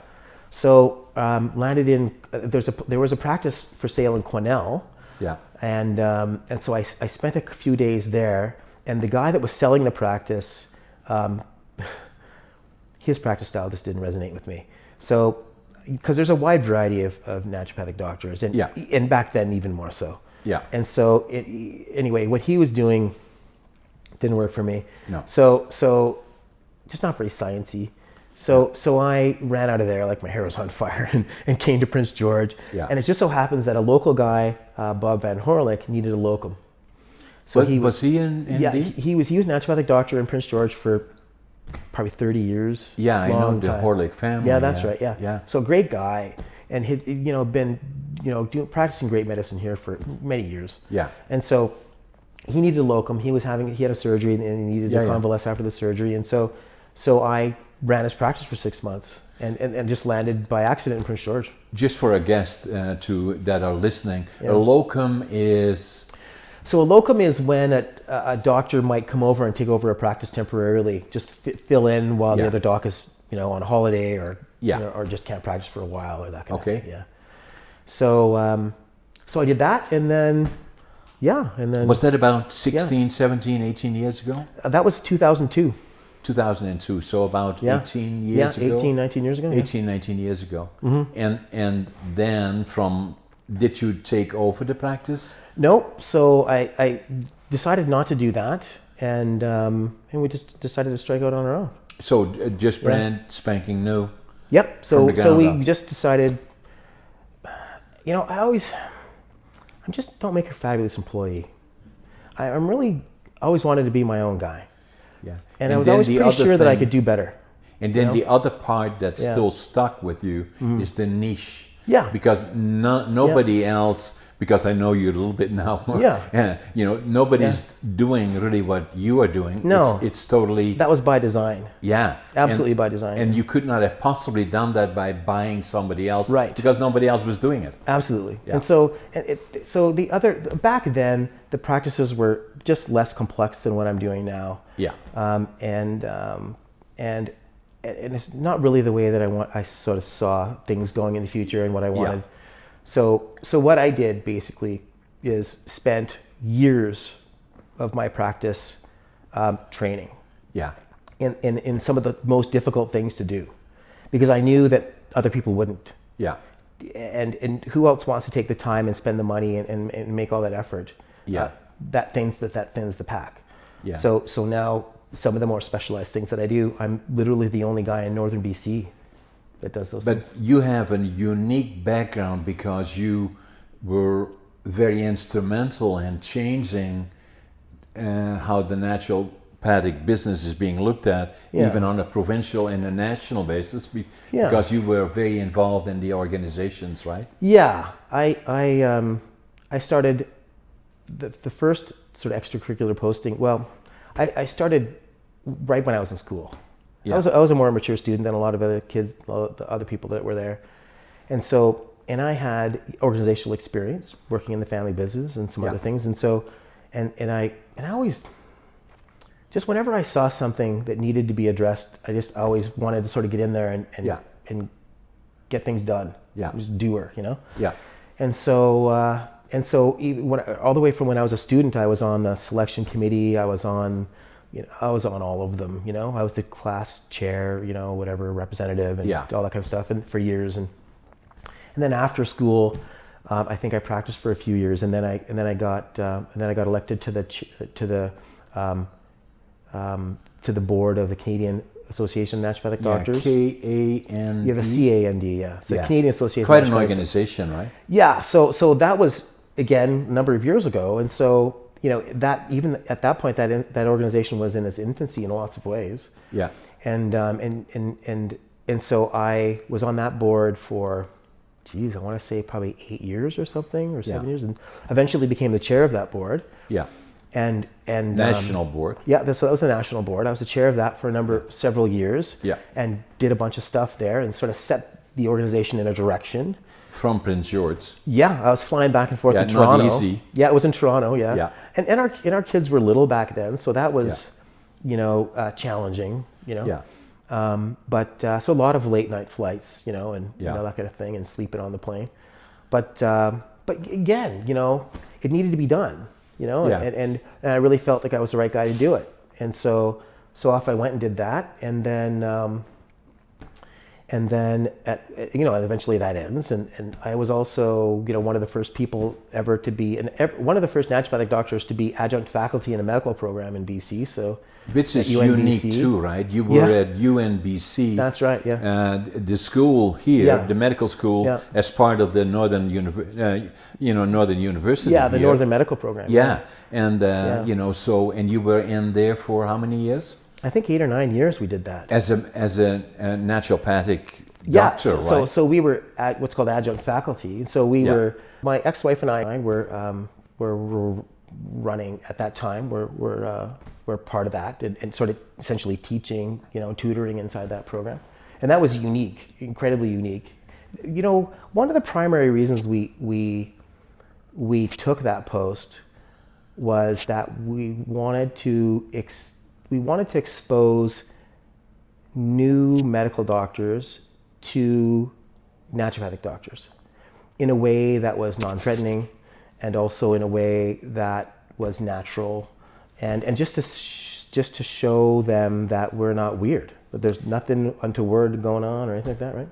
Speaker 2: So landed in there was a practice for sale in Quesnel. Yeah. And so I spent a few days there, and the guy that was selling the practice, his practice style just didn't resonate with me. So because there's a wide variety of naturopathic doctors, and back then even more so. Yeah. And so anyway, what he was doing didn't work for me. No. So just not very sciencey. So I ran out of there like my hair was on fire and came to Prince George. Yeah. And it just so happens that a local guy, Bob Van Horlick, needed a locum. So
Speaker 1: was he in
Speaker 2: yeah,
Speaker 1: ND?
Speaker 2: he was a naturopathic doctor in Prince George for probably 30 years.
Speaker 1: Yeah, I know the
Speaker 2: time.
Speaker 1: Horlick family.
Speaker 2: Yeah, that's right. Yeah. So great guy, and he'd been practicing great medicine here for many years.
Speaker 1: Yeah.
Speaker 2: And so he needed a locum. He had a surgery and he needed to convalesce after the surgery. And so I ran his practice for 6 months and just landed by accident in Prince George.
Speaker 1: Just for a guest that are listening, a locum is...
Speaker 2: So a locum is when a doctor might come over and take over a practice temporarily, just fill in while the other doc is on holiday or or just can't practice for a while or that kind of thing. Yeah. So so I did that, and then
Speaker 1: was that about 16, 17, 18 years ago?
Speaker 2: That was 2002.
Speaker 1: 2002, so about 18 years ago?
Speaker 2: 18, 19 years ago.
Speaker 1: 18, 19 years ago. Mm-hmm. And then did you take over the practice?
Speaker 2: Nope. So I decided not to do that, and we just decided to strike out on our own.
Speaker 1: So just brand spanking new.
Speaker 2: Yep. So we just decided. I just don't make a fabulous employee. I'm really always wanted to be my own guy.
Speaker 1: Yeah.
Speaker 2: And I was always pretty sure that I could do better.
Speaker 1: And then the other part that still stuck with you is the niche.
Speaker 2: Yeah.
Speaker 1: Because nobody else, because I know you a little bit now more. Yeah. Nobody's doing really what you are doing.
Speaker 2: No.
Speaker 1: It's totally...
Speaker 2: That was by design.
Speaker 1: Yeah.
Speaker 2: Absolutely by design.
Speaker 1: And you could not have possibly done that by buying somebody else.
Speaker 2: Right.
Speaker 1: Because nobody else was doing it.
Speaker 2: Absolutely.
Speaker 1: Yeah.
Speaker 2: And so back then, the practices were just less complex than what I'm doing now.
Speaker 1: Yeah.
Speaker 2: And it's not really the way that I sort of saw things going in the future and what I wanted. Yeah. So what I did basically is spent years of my practice training.
Speaker 1: Yeah.
Speaker 2: In some of the most difficult things to do, because I knew that other people wouldn't.
Speaker 1: Yeah.
Speaker 2: And who else wants to take the time and spend the money and make all that effort?
Speaker 1: Yeah.
Speaker 2: That thins the pack.
Speaker 1: Yeah.
Speaker 2: So now some of the more specialized things that I do, I'm literally the only guy in northern BC that does those things.
Speaker 1: But you have a unique background because you were very instrumental in changing how the naturopathic business is being looked at, even on a provincial and a national basis, because you were very involved in the organizations, right?
Speaker 2: Yeah, I started the first sort of extracurricular posting. Well, I started right when I was in school. Yeah. I was a more mature student than a lot of other kids, the other people that were there, and I had organizational experience working in the family business and some other things, and I always, just whenever I saw something that needed to be addressed, I just always wanted to sort of get in there and get things done. Yeah, just doer, Yeah, and so even all the way from when I was a student, I was on the selection committee. I was on all of them. I was the class chair, whatever, representative, and all that kind of stuff, and for years. And then after school, I think I practiced for a few years, and then I got elected to the board of the Canadian Association of Naturopathic Doctors.
Speaker 1: K-A-N-D?
Speaker 2: Yeah, the C-A-N-D, yeah. It's the Canadian Association.
Speaker 1: Quite an organization, right?
Speaker 2: Yeah, so that was, again, a number of years ago, and so that even at that point, that organization was in its infancy in lots of ways. Yeah. And so I was on that board for, I want to say probably 8 years or something, or 7 years, and eventually became the chair of that board. Yeah. And
Speaker 1: national board.
Speaker 2: Yeah, so that was the national board. I was the chair of that for several years. Yeah. And did a bunch of stuff there and sort of set the organization in a direction.
Speaker 1: From Prince George.
Speaker 2: Yeah, I was flying back and forth to Toronto.
Speaker 1: Not easy.
Speaker 2: Yeah, it was in Toronto. Yeah. Yeah. And our kids were little back then, so that was challenging. Yeah. But so a lot of late night flights, and that kind of thing, and sleeping on the plane. But again, it needed to be done. And I really felt like I was the right guy to do it. And so off I went and did that, and then eventually that ends. And I was also, one of the first people ever to be, one of the first naturopathic doctors to be adjunct faculty in a medical program in BC. So
Speaker 1: Which is
Speaker 2: UNBC.
Speaker 1: unique too, right? You were at UNBC.
Speaker 2: That's right, yeah.
Speaker 1: The school here,
Speaker 2: Yeah.
Speaker 1: the medical school,
Speaker 2: Yeah.
Speaker 1: as part of the Northern University.
Speaker 2: Yeah, the
Speaker 1: here.
Speaker 2: Northern Medical Program.
Speaker 1: Yeah, and so and you were in there for how many years?
Speaker 2: I think 8 or 9 years we did that.
Speaker 1: As a naturopathic doctor, right?
Speaker 2: So we were at what's called adjunct faculty. And so we were, my ex-wife and I were running at that time. We're part of that and sort of essentially teaching, tutoring inside that program. And that was unique, incredibly unique. One of the primary reasons we took that post was that we wanted to expose new medical doctors to naturopathic doctors in a way that was non-threatening and also in a way that was natural and just to show them that we're not weird, that there's nothing untoward going on or anything like that, right?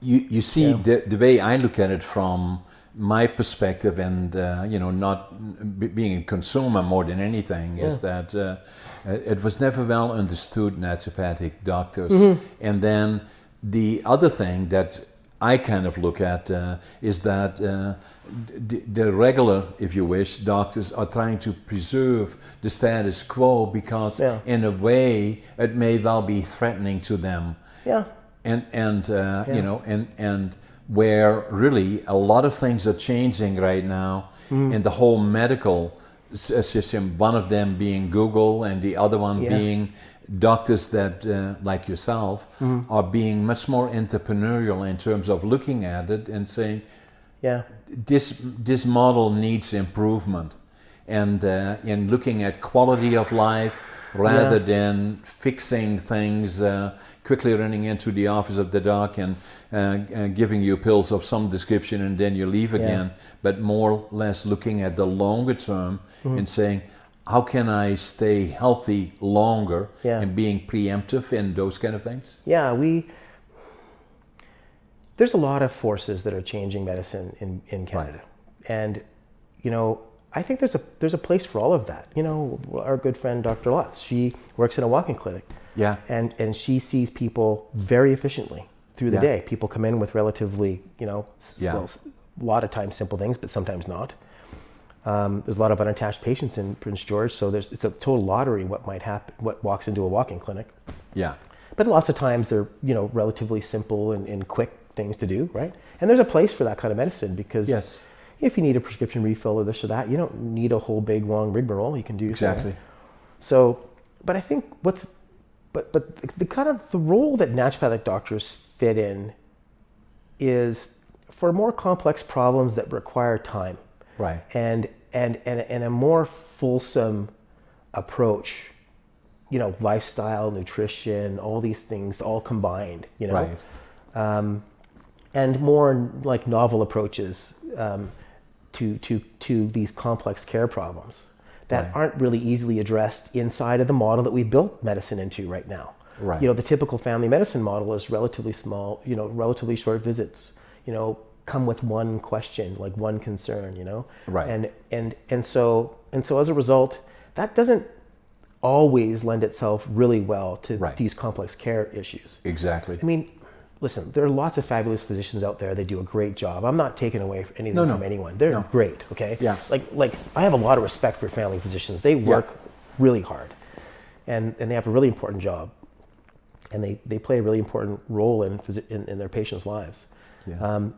Speaker 1: You see, the way I look at it from my perspective and not being a consumer more than anything is that it was never well understood, naturopathic doctors. And then the other thing that I kind of look at is that the regular, if you wish, doctors are trying to preserve the status quo because in a way it may well be threatening to them.
Speaker 2: Yeah.
Speaker 1: And where really a lot of things are changing right now in the whole medical system, one of them being Google and the other one being doctors that, like yourself, are being much more entrepreneurial in terms of looking at it and saying, this model needs improvement. And in looking at quality of life, rather than fixing things, quickly running into the office of the doc and giving you pills of some description and then you leave again, but more or less looking at the longer term and saying, how can I stay healthy longer and being preemptive and those kind of things?
Speaker 2: Yeah, there's a lot of forces that are changing medicine in Canada. And, I think there's a place for all of that. Our good friend Dr. Lutz, she works in a walking clinic. Yeah. And she sees people very efficiently through the day. People come in with relatively, well, a lot of times simple things, but sometimes not. There's a lot of unattached patients in Prince George, so it's a total lottery what might happen, what walks into a walking clinic. Yeah. But lots of times they're, relatively simple and quick things to do, right? And there's a place for that kind of medicine because if you need a prescription refill or this or that, you don't need a whole big long rigmarole. You can do exactly. So, but I think but the kind of the role that naturopathic doctors fit in is for more complex problems that require time. Right. And a more fulsome approach, lifestyle, nutrition, all these things all combined, Right. And more like novel approaches to these complex care problems that aren't really easily addressed inside of the model that we built medicine into right now. Right. The typical family medicine model is relatively small, relatively short visits, come with one question, like one concern, Right. And so as a result, that doesn't always lend itself really well to these complex care issues. Exactly. I mean, listen, there are lots of fabulous physicians out there. They do a great job. I'm not taking away anything from anyone. They're great, okay? Yeah. Like I have a lot of respect for family physicians. They work really hard, and they have a really important job, and they play a really important role in their patients' lives. Yeah.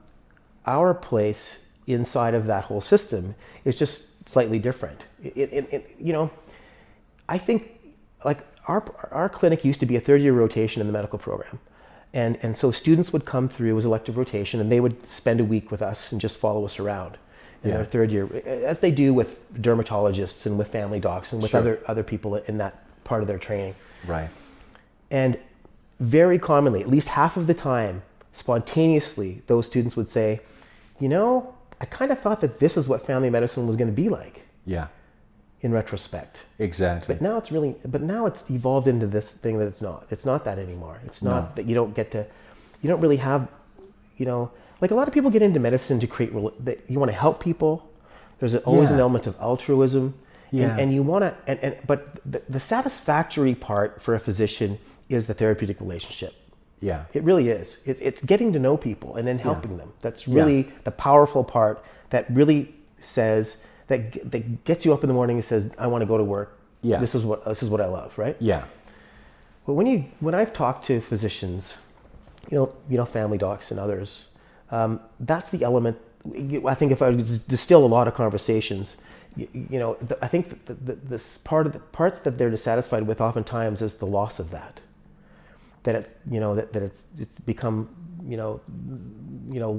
Speaker 2: Our place inside of that whole system is just slightly different. I think like our clinic used to be a third-year rotation in the medical program. And so students would come through as elective rotation and they would spend a week with us and just follow us around in their third year, as they do with dermatologists and with family docs and with other people in that part of their training. Right. And very commonly, at least half of the time, spontaneously, those students would say, I kind of thought that this is what family medicine was going to be like. Yeah. In retrospect. Exactly. But now it's evolved into this thing that it's not. It's not that anymore. It's not that you don't really have, like a lot of people get into medicine to create, that you want to help people. There's always an element of altruism.
Speaker 1: Yeah.
Speaker 2: And you want to, but the satisfactory part for a physician is the therapeutic relationship.
Speaker 1: Yeah.
Speaker 2: It really is. It's getting to know people and then helping them. That's really the powerful part that really says, that gets you up in the morning and says, I want to go to work.
Speaker 1: Yeah.
Speaker 2: This is what I love, right?
Speaker 1: Yeah.
Speaker 2: But when I've talked to physicians, family docs and others, that's the element. I think if I distill a lot of conversations, I think the parts that they're dissatisfied with oftentimes is the loss of that. That it's it's become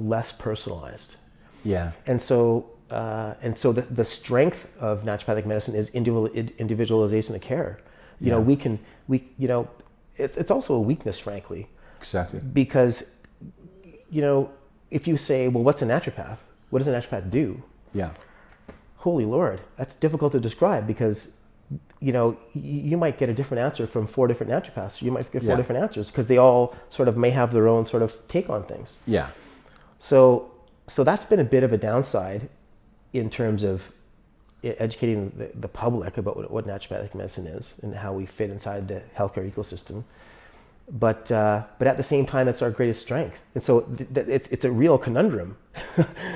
Speaker 2: less personalized.
Speaker 1: Yeah.
Speaker 2: And so the strength of naturopathic medicine is individualization of care. It's also a weakness, frankly.
Speaker 1: Exactly.
Speaker 2: Because if you say, well, what's a naturopath? What does a naturopath do?
Speaker 1: Yeah.
Speaker 2: Holy Lord, that's difficult to describe because you might get a different answer from 4 different naturopaths. You might get 4 different answers because they all sort of may have their own sort of take on things.
Speaker 1: Yeah.
Speaker 2: So that's been a bit of a downside in terms of educating the public about what naturopathic medicine is and how we fit inside the healthcare ecosystem. But at the same time, it's our greatest strength. And so it's a real conundrum.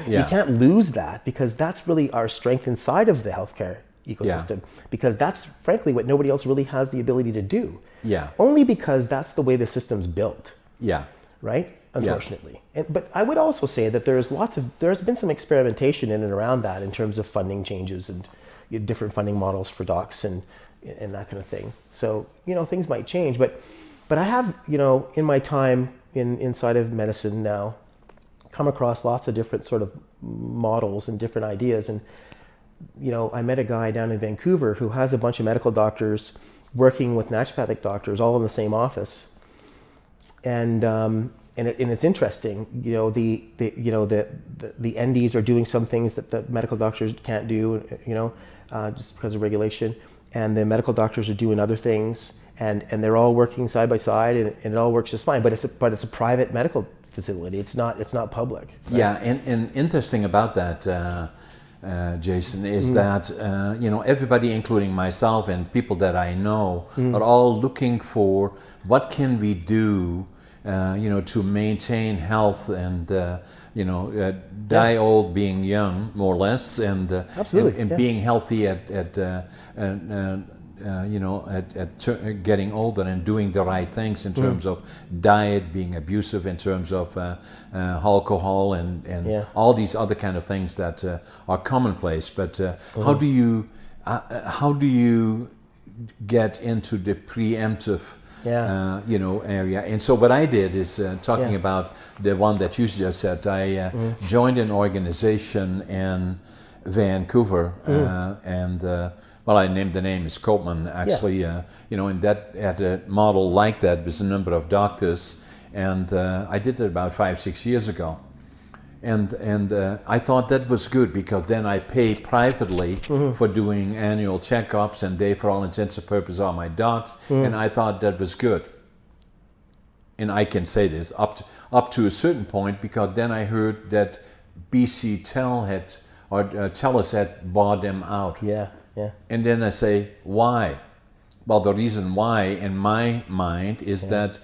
Speaker 2: You can't lose that because that's really our strength inside of the healthcare ecosystem, because that's frankly what nobody else really has the ability to do.
Speaker 1: Yeah.
Speaker 2: Only because that's the way the system's built.
Speaker 1: Yeah.
Speaker 2: Right? Unfortunately. But I would also say that there's been some experimentation in and around that in terms of funding changes and different funding models for docs and that kind of thing. So, things might change, but I have, in my time inside of medicine now, come across lots of different sort of models and different ideas. And, I met a guy down in Vancouver who has a bunch of medical doctors working with naturopathic doctors all in the same office. And it's interesting, the NDs are doing some things that the medical doctors can't do, just because of regulation. And the medical doctors are doing other things. And they're all working side by side, and it all works just fine. But it's a private medical facility. It's not public. Right?
Speaker 1: Yeah, and interesting about that, Jason, is that everybody, including myself and people that I know, are all looking for what can we do, to maintain health and die old, being young, more or less, and
Speaker 2: absolutely,
Speaker 1: and being healthy at getting older and doing the right things in terms of diet, being abusive in terms of alcohol and all these other kind of things that are commonplace. But how do you get into the preemptive area? And so what I did is talking about the one that you just said. I joined an organization in Vancouver and I named the name is Copeman, actually, and that had a model like that with a number of doctors, and I did it about 5-6 years ago, and I thought that was good because then I paid privately for doing annual checkups, and they, for all intents and purposes, are my docs, and I thought that was good. And I can say this up to a certain point, because then I heard that BC TELUS had bought them out.
Speaker 2: Yeah.
Speaker 1: And then I say, why? Well, the reason why, in my mind, is that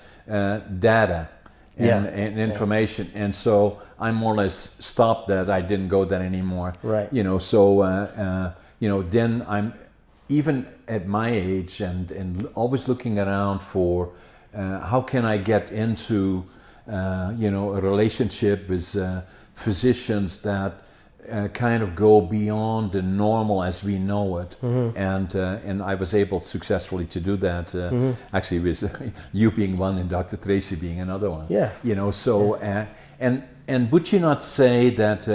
Speaker 1: data and information. And so I more or less stopped that. I didn't go there anymore.
Speaker 2: Right.
Speaker 1: Then I'm, even at my age and always looking around for how can I get into, a relationship with physicians that kind of go beyond the normal as we know it, and I was able successfully to do that. Actually, with you being one and Dr. Tracy being another one.
Speaker 2: Yeah.
Speaker 1: And would you not say that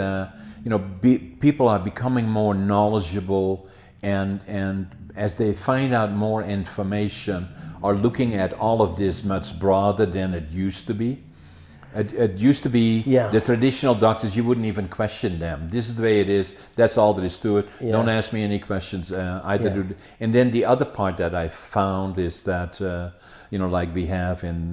Speaker 1: people are becoming more knowledgeable, and as they find out more information, are looking at all of this much broader than it used to be? It used to be the traditional doctors, you wouldn't even question them. This is the way it is. That's all there is to it. Don't ask me any questions. And then the other part that I found is that, like we have in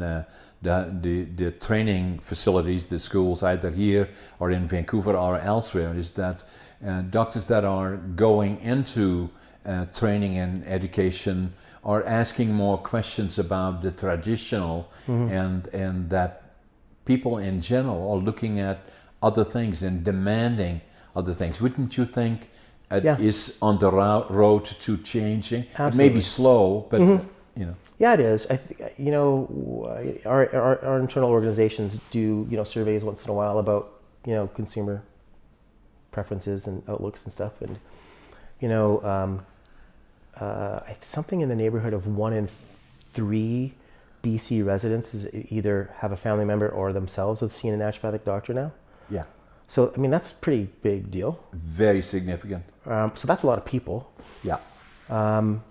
Speaker 1: the training facilities, the schools, either here or in Vancouver or elsewhere, is that doctors that are going into training and education are asking more questions about the traditional, and that people in general are looking at other things and demanding other things. Wouldn't you think it is on the road to changing?
Speaker 2: Absolutely.
Speaker 1: It may be slow, but
Speaker 2: Yeah, it is. Our internal organizations do surveys once in a while about consumer preferences and outlooks and stuff, and something in the neighborhood of 1 in 3 BC residents either have a family member or themselves have seen a naturopathic doctor now.
Speaker 1: Yeah.
Speaker 2: So I mean that's a pretty big deal.
Speaker 1: Very significant.
Speaker 2: So that's a lot of people.
Speaker 1: Yeah.
Speaker 2: So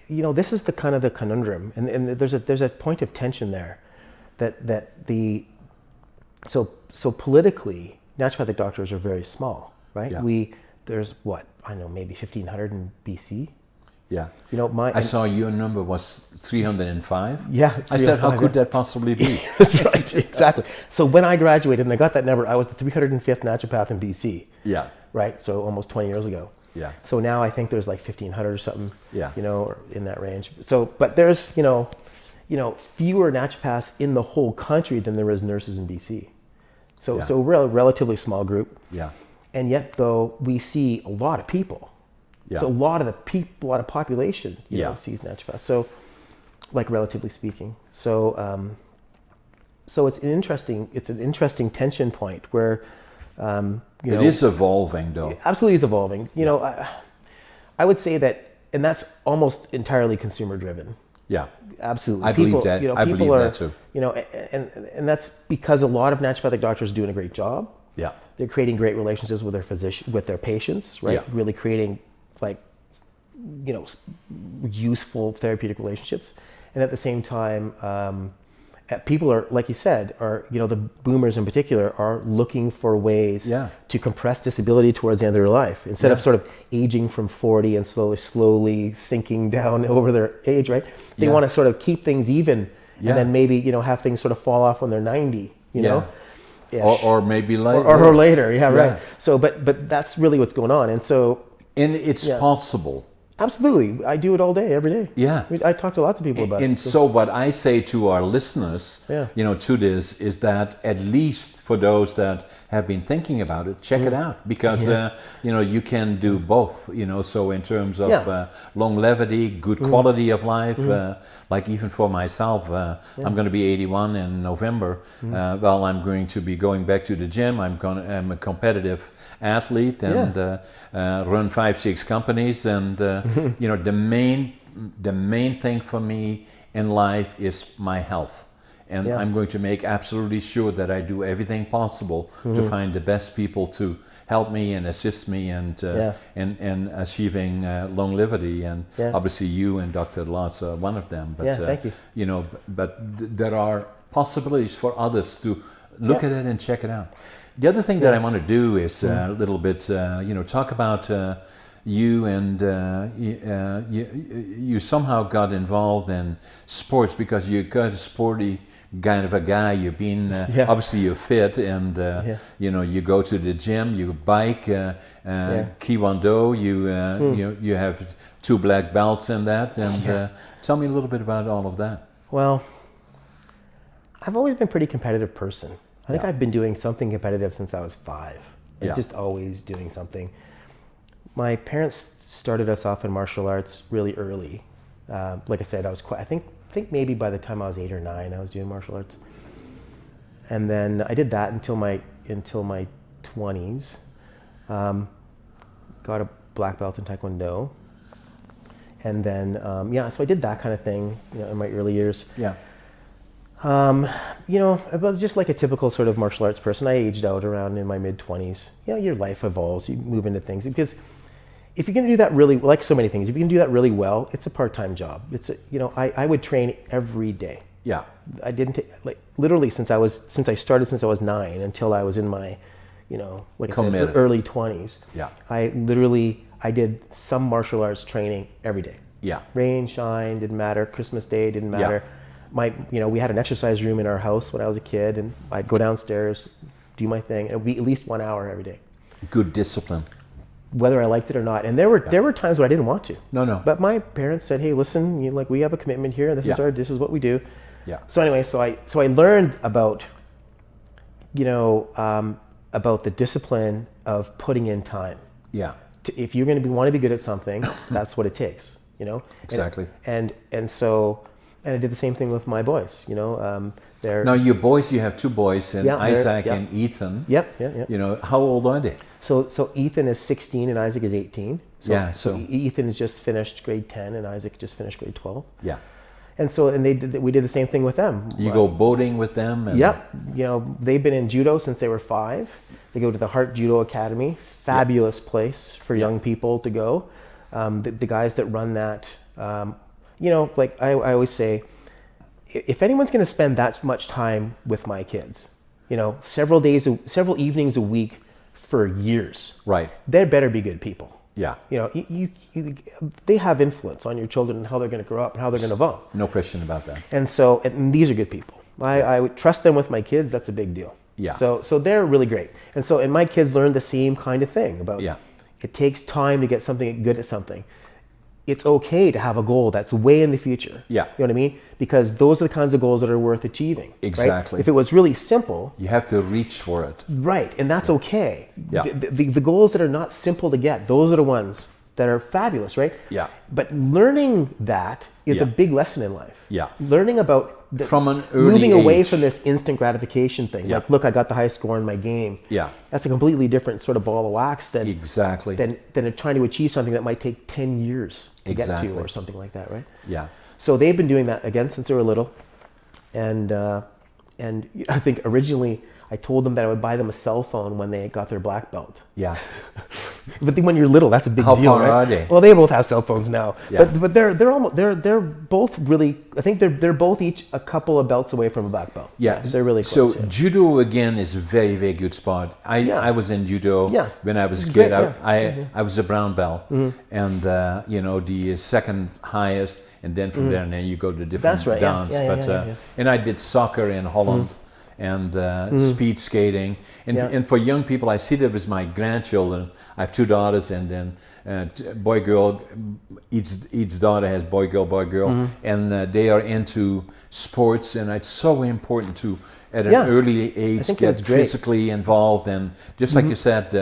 Speaker 2: this is the kind of the conundrum, and there's a point of tension there, so politically naturopathic doctors are very small, right?
Speaker 1: Yeah.
Speaker 2: There's maybe 1,500 in BC.
Speaker 1: Yeah.
Speaker 2: I
Speaker 1: saw your number was 305.
Speaker 2: Yeah.
Speaker 1: I said, how could that possibly be?
Speaker 2: That's right, exactly. So when I graduated and I got that number, I was the 305th naturopath in BC.
Speaker 1: Yeah.
Speaker 2: Right. So almost 20 years ago.
Speaker 1: Yeah.
Speaker 2: So now I think there's like 1,500 or something.
Speaker 1: Yeah.
Speaker 2: Or in that range. So, but there's fewer naturopaths in the whole country than there is nurses in BC. So we're a relatively small group.
Speaker 1: Yeah.
Speaker 2: And yet, though, we see a lot of people.
Speaker 1: Yeah.
Speaker 2: So a lot of population, sees naturopaths. So, like relatively speaking. So, so it's an interesting tension point where,
Speaker 1: it is evolving, though.
Speaker 2: Absolutely, is evolving. I would say that, and that's almost entirely consumer driven.
Speaker 1: Yeah.
Speaker 2: Absolutely.
Speaker 1: I believe that. I believe that too.
Speaker 2: And that's because a lot of naturopathic doctors are doing a great job.
Speaker 1: Yeah.
Speaker 2: They're creating great relationships with with their patients, right?
Speaker 1: Yeah.
Speaker 2: Really creating useful therapeutic relationships. And at the same time, people are, like you said, the boomers in particular are looking for ways to compress disability towards the end of their life instead of sort of aging from 40 and slowly sinking down over their age, right? They want to sort of keep things even and then maybe, have things sort of fall off when they're 90, you know?
Speaker 1: Or maybe later.
Speaker 2: Or later, right. So, but that's really what's going on. And so...
Speaker 1: And it's possible.
Speaker 2: Absolutely. I do it all day, every day.
Speaker 1: Yeah.
Speaker 2: I talk to lots of people about it.
Speaker 1: And so what I say to our listeners, to this, is that at least for those that have been thinking about it, check it out. Because, you can do both, so in terms of longevity, good quality of life, like even for myself, I'm going to be 81 in November. Well, I'm going to be going back to the gym. I'm a competitive athlete and run 5-6 companies, and the main thing for me in life is my health, and I'm going to make absolutely sure that I do everything possible to find the best people to help me and assist me and achieving longevity, and obviously you and Dr. Lotz are one of them, but
Speaker 2: thank you.
Speaker 1: But there are possibilities for others to look at it and check it out. The other thing that I want to do is a little bit, talk about you, and you somehow got involved in sports because you're kind of sporty kind of a guy. You've been, obviously you're fit, and you go to the gym, you bike, Kiwando, you have 2 black belts in that, and tell me a little bit about all of that.
Speaker 2: Well, I've always been a pretty competitive person. I think I've been doing something competitive since I was 5. Just always doing something. My parents started us off in martial arts really early. Like I said, I was I think maybe by the time I was 8 or 9, I was doing martial arts. And then I did that until my 20s. Got a black belt in Taekwondo. And then, so I did that kind of thing, in my early years.
Speaker 1: Yeah.
Speaker 2: I was just like a typical sort of martial arts person. I aged out around in my mid-20s. Your life evolves, you move into things. Because if you're going to do that really, like so many things, if you can do that really well, it's a part-time job. It's I would train every day. Yeah. I didn't literally since I started since I was 9 until I was in my, like I said, early 20s. Yeah. I did some martial arts training every day. Yeah. Rain, shine, didn't matter. Christmas Day, didn't matter. Yeah. We had an exercise room in our house when I was a kid, and I'd go downstairs, do my thing. It would be at least 1 hour every day.
Speaker 1: Good discipline.
Speaker 2: whether I liked it or not. And there were times where I didn't want to.
Speaker 1: No.
Speaker 2: But my parents said, "Hey, listen, we have a commitment here. This is what we do."
Speaker 1: Yeah.
Speaker 2: So anyway, so I learned about about the discipline of putting in time.
Speaker 1: Yeah.
Speaker 2: If you're going to want to be good at something, that's what it takes.
Speaker 1: Exactly.
Speaker 2: And I did the same thing with my boys. They're
Speaker 1: Now your boys, you have two boys, and Isaac and Ethan.
Speaker 2: Yep.
Speaker 1: How old are they?
Speaker 2: So Ethan is 16 and Isaac is 18. So Ethan has just finished grade 10 and Isaac just finished grade 12.
Speaker 1: Yeah.
Speaker 2: And we did the same thing with them.
Speaker 1: You go boating with them? And
Speaker 2: yep. They've been in judo since they were 5. They go to the Heart Judo Academy. Fabulous place for young people to go. The guys that run that, like I always say, if anyone's going to spend that much time with my kids, several evenings a week for years,
Speaker 1: right,
Speaker 2: they better be good people.
Speaker 1: Yeah.
Speaker 2: They have influence on your children and how they're going to grow up and how they're going to evolve.
Speaker 1: No question about that.
Speaker 2: And these are good people. I would trust them with my kids. That's a big deal.
Speaker 1: Yeah.
Speaker 2: So they're really great. And my kids learned the same kind of thing about it takes time to get something good at something. It's okay to have a goal that's way in the future.
Speaker 1: Yeah.
Speaker 2: You know what I mean? Because those are the kinds of goals that are worth achieving.
Speaker 1: Exactly.
Speaker 2: Right? If it was really simple,
Speaker 1: you have to reach for it.
Speaker 2: Right, and that's okay.
Speaker 1: Yeah.
Speaker 2: The goals that are not simple to get, those are the ones that are fabulous, right?
Speaker 1: Yeah.
Speaker 2: But learning that is a big lesson in life.
Speaker 1: Yeah.
Speaker 2: Learning about
Speaker 1: from an early
Speaker 2: moving away
Speaker 1: age.
Speaker 2: from this instant gratification thing.
Speaker 1: Yeah.
Speaker 2: Like, look, I got the high score in my game.
Speaker 1: Yeah.
Speaker 2: That's a completely different sort of ball of wax than
Speaker 1: exactly
Speaker 2: than trying to achieve something that might take 10 years to get
Speaker 1: exactly.
Speaker 2: to, or something like that, right?
Speaker 1: Yeah.
Speaker 2: So they've been doing that again since they were little, and I think originally I told them that I would buy them a cell phone when they got their black belt.
Speaker 1: Yeah.
Speaker 2: But then when you're little, that's a big
Speaker 1: How
Speaker 2: deal,
Speaker 1: far
Speaker 2: right?
Speaker 1: are they?
Speaker 2: Well, they both have cell phones now.
Speaker 1: Yeah.
Speaker 2: But they're both really. I think they're both each a couple of belts away from a black belt.
Speaker 1: Yeah,
Speaker 2: they're really close.
Speaker 1: So judo again is a very, very good sport. I was in judo when I was a kid. I was a brown belt, and the second highest, and then from there, and then you go to different dance. And I did soccer in Holland. And speed skating, and for young people, I see that with my grandchildren. I have 2 daughters, and then boy girl. Each daughter has boy girl, and they are into sports, and it's so important to at an early age get physically involved, and just like you said,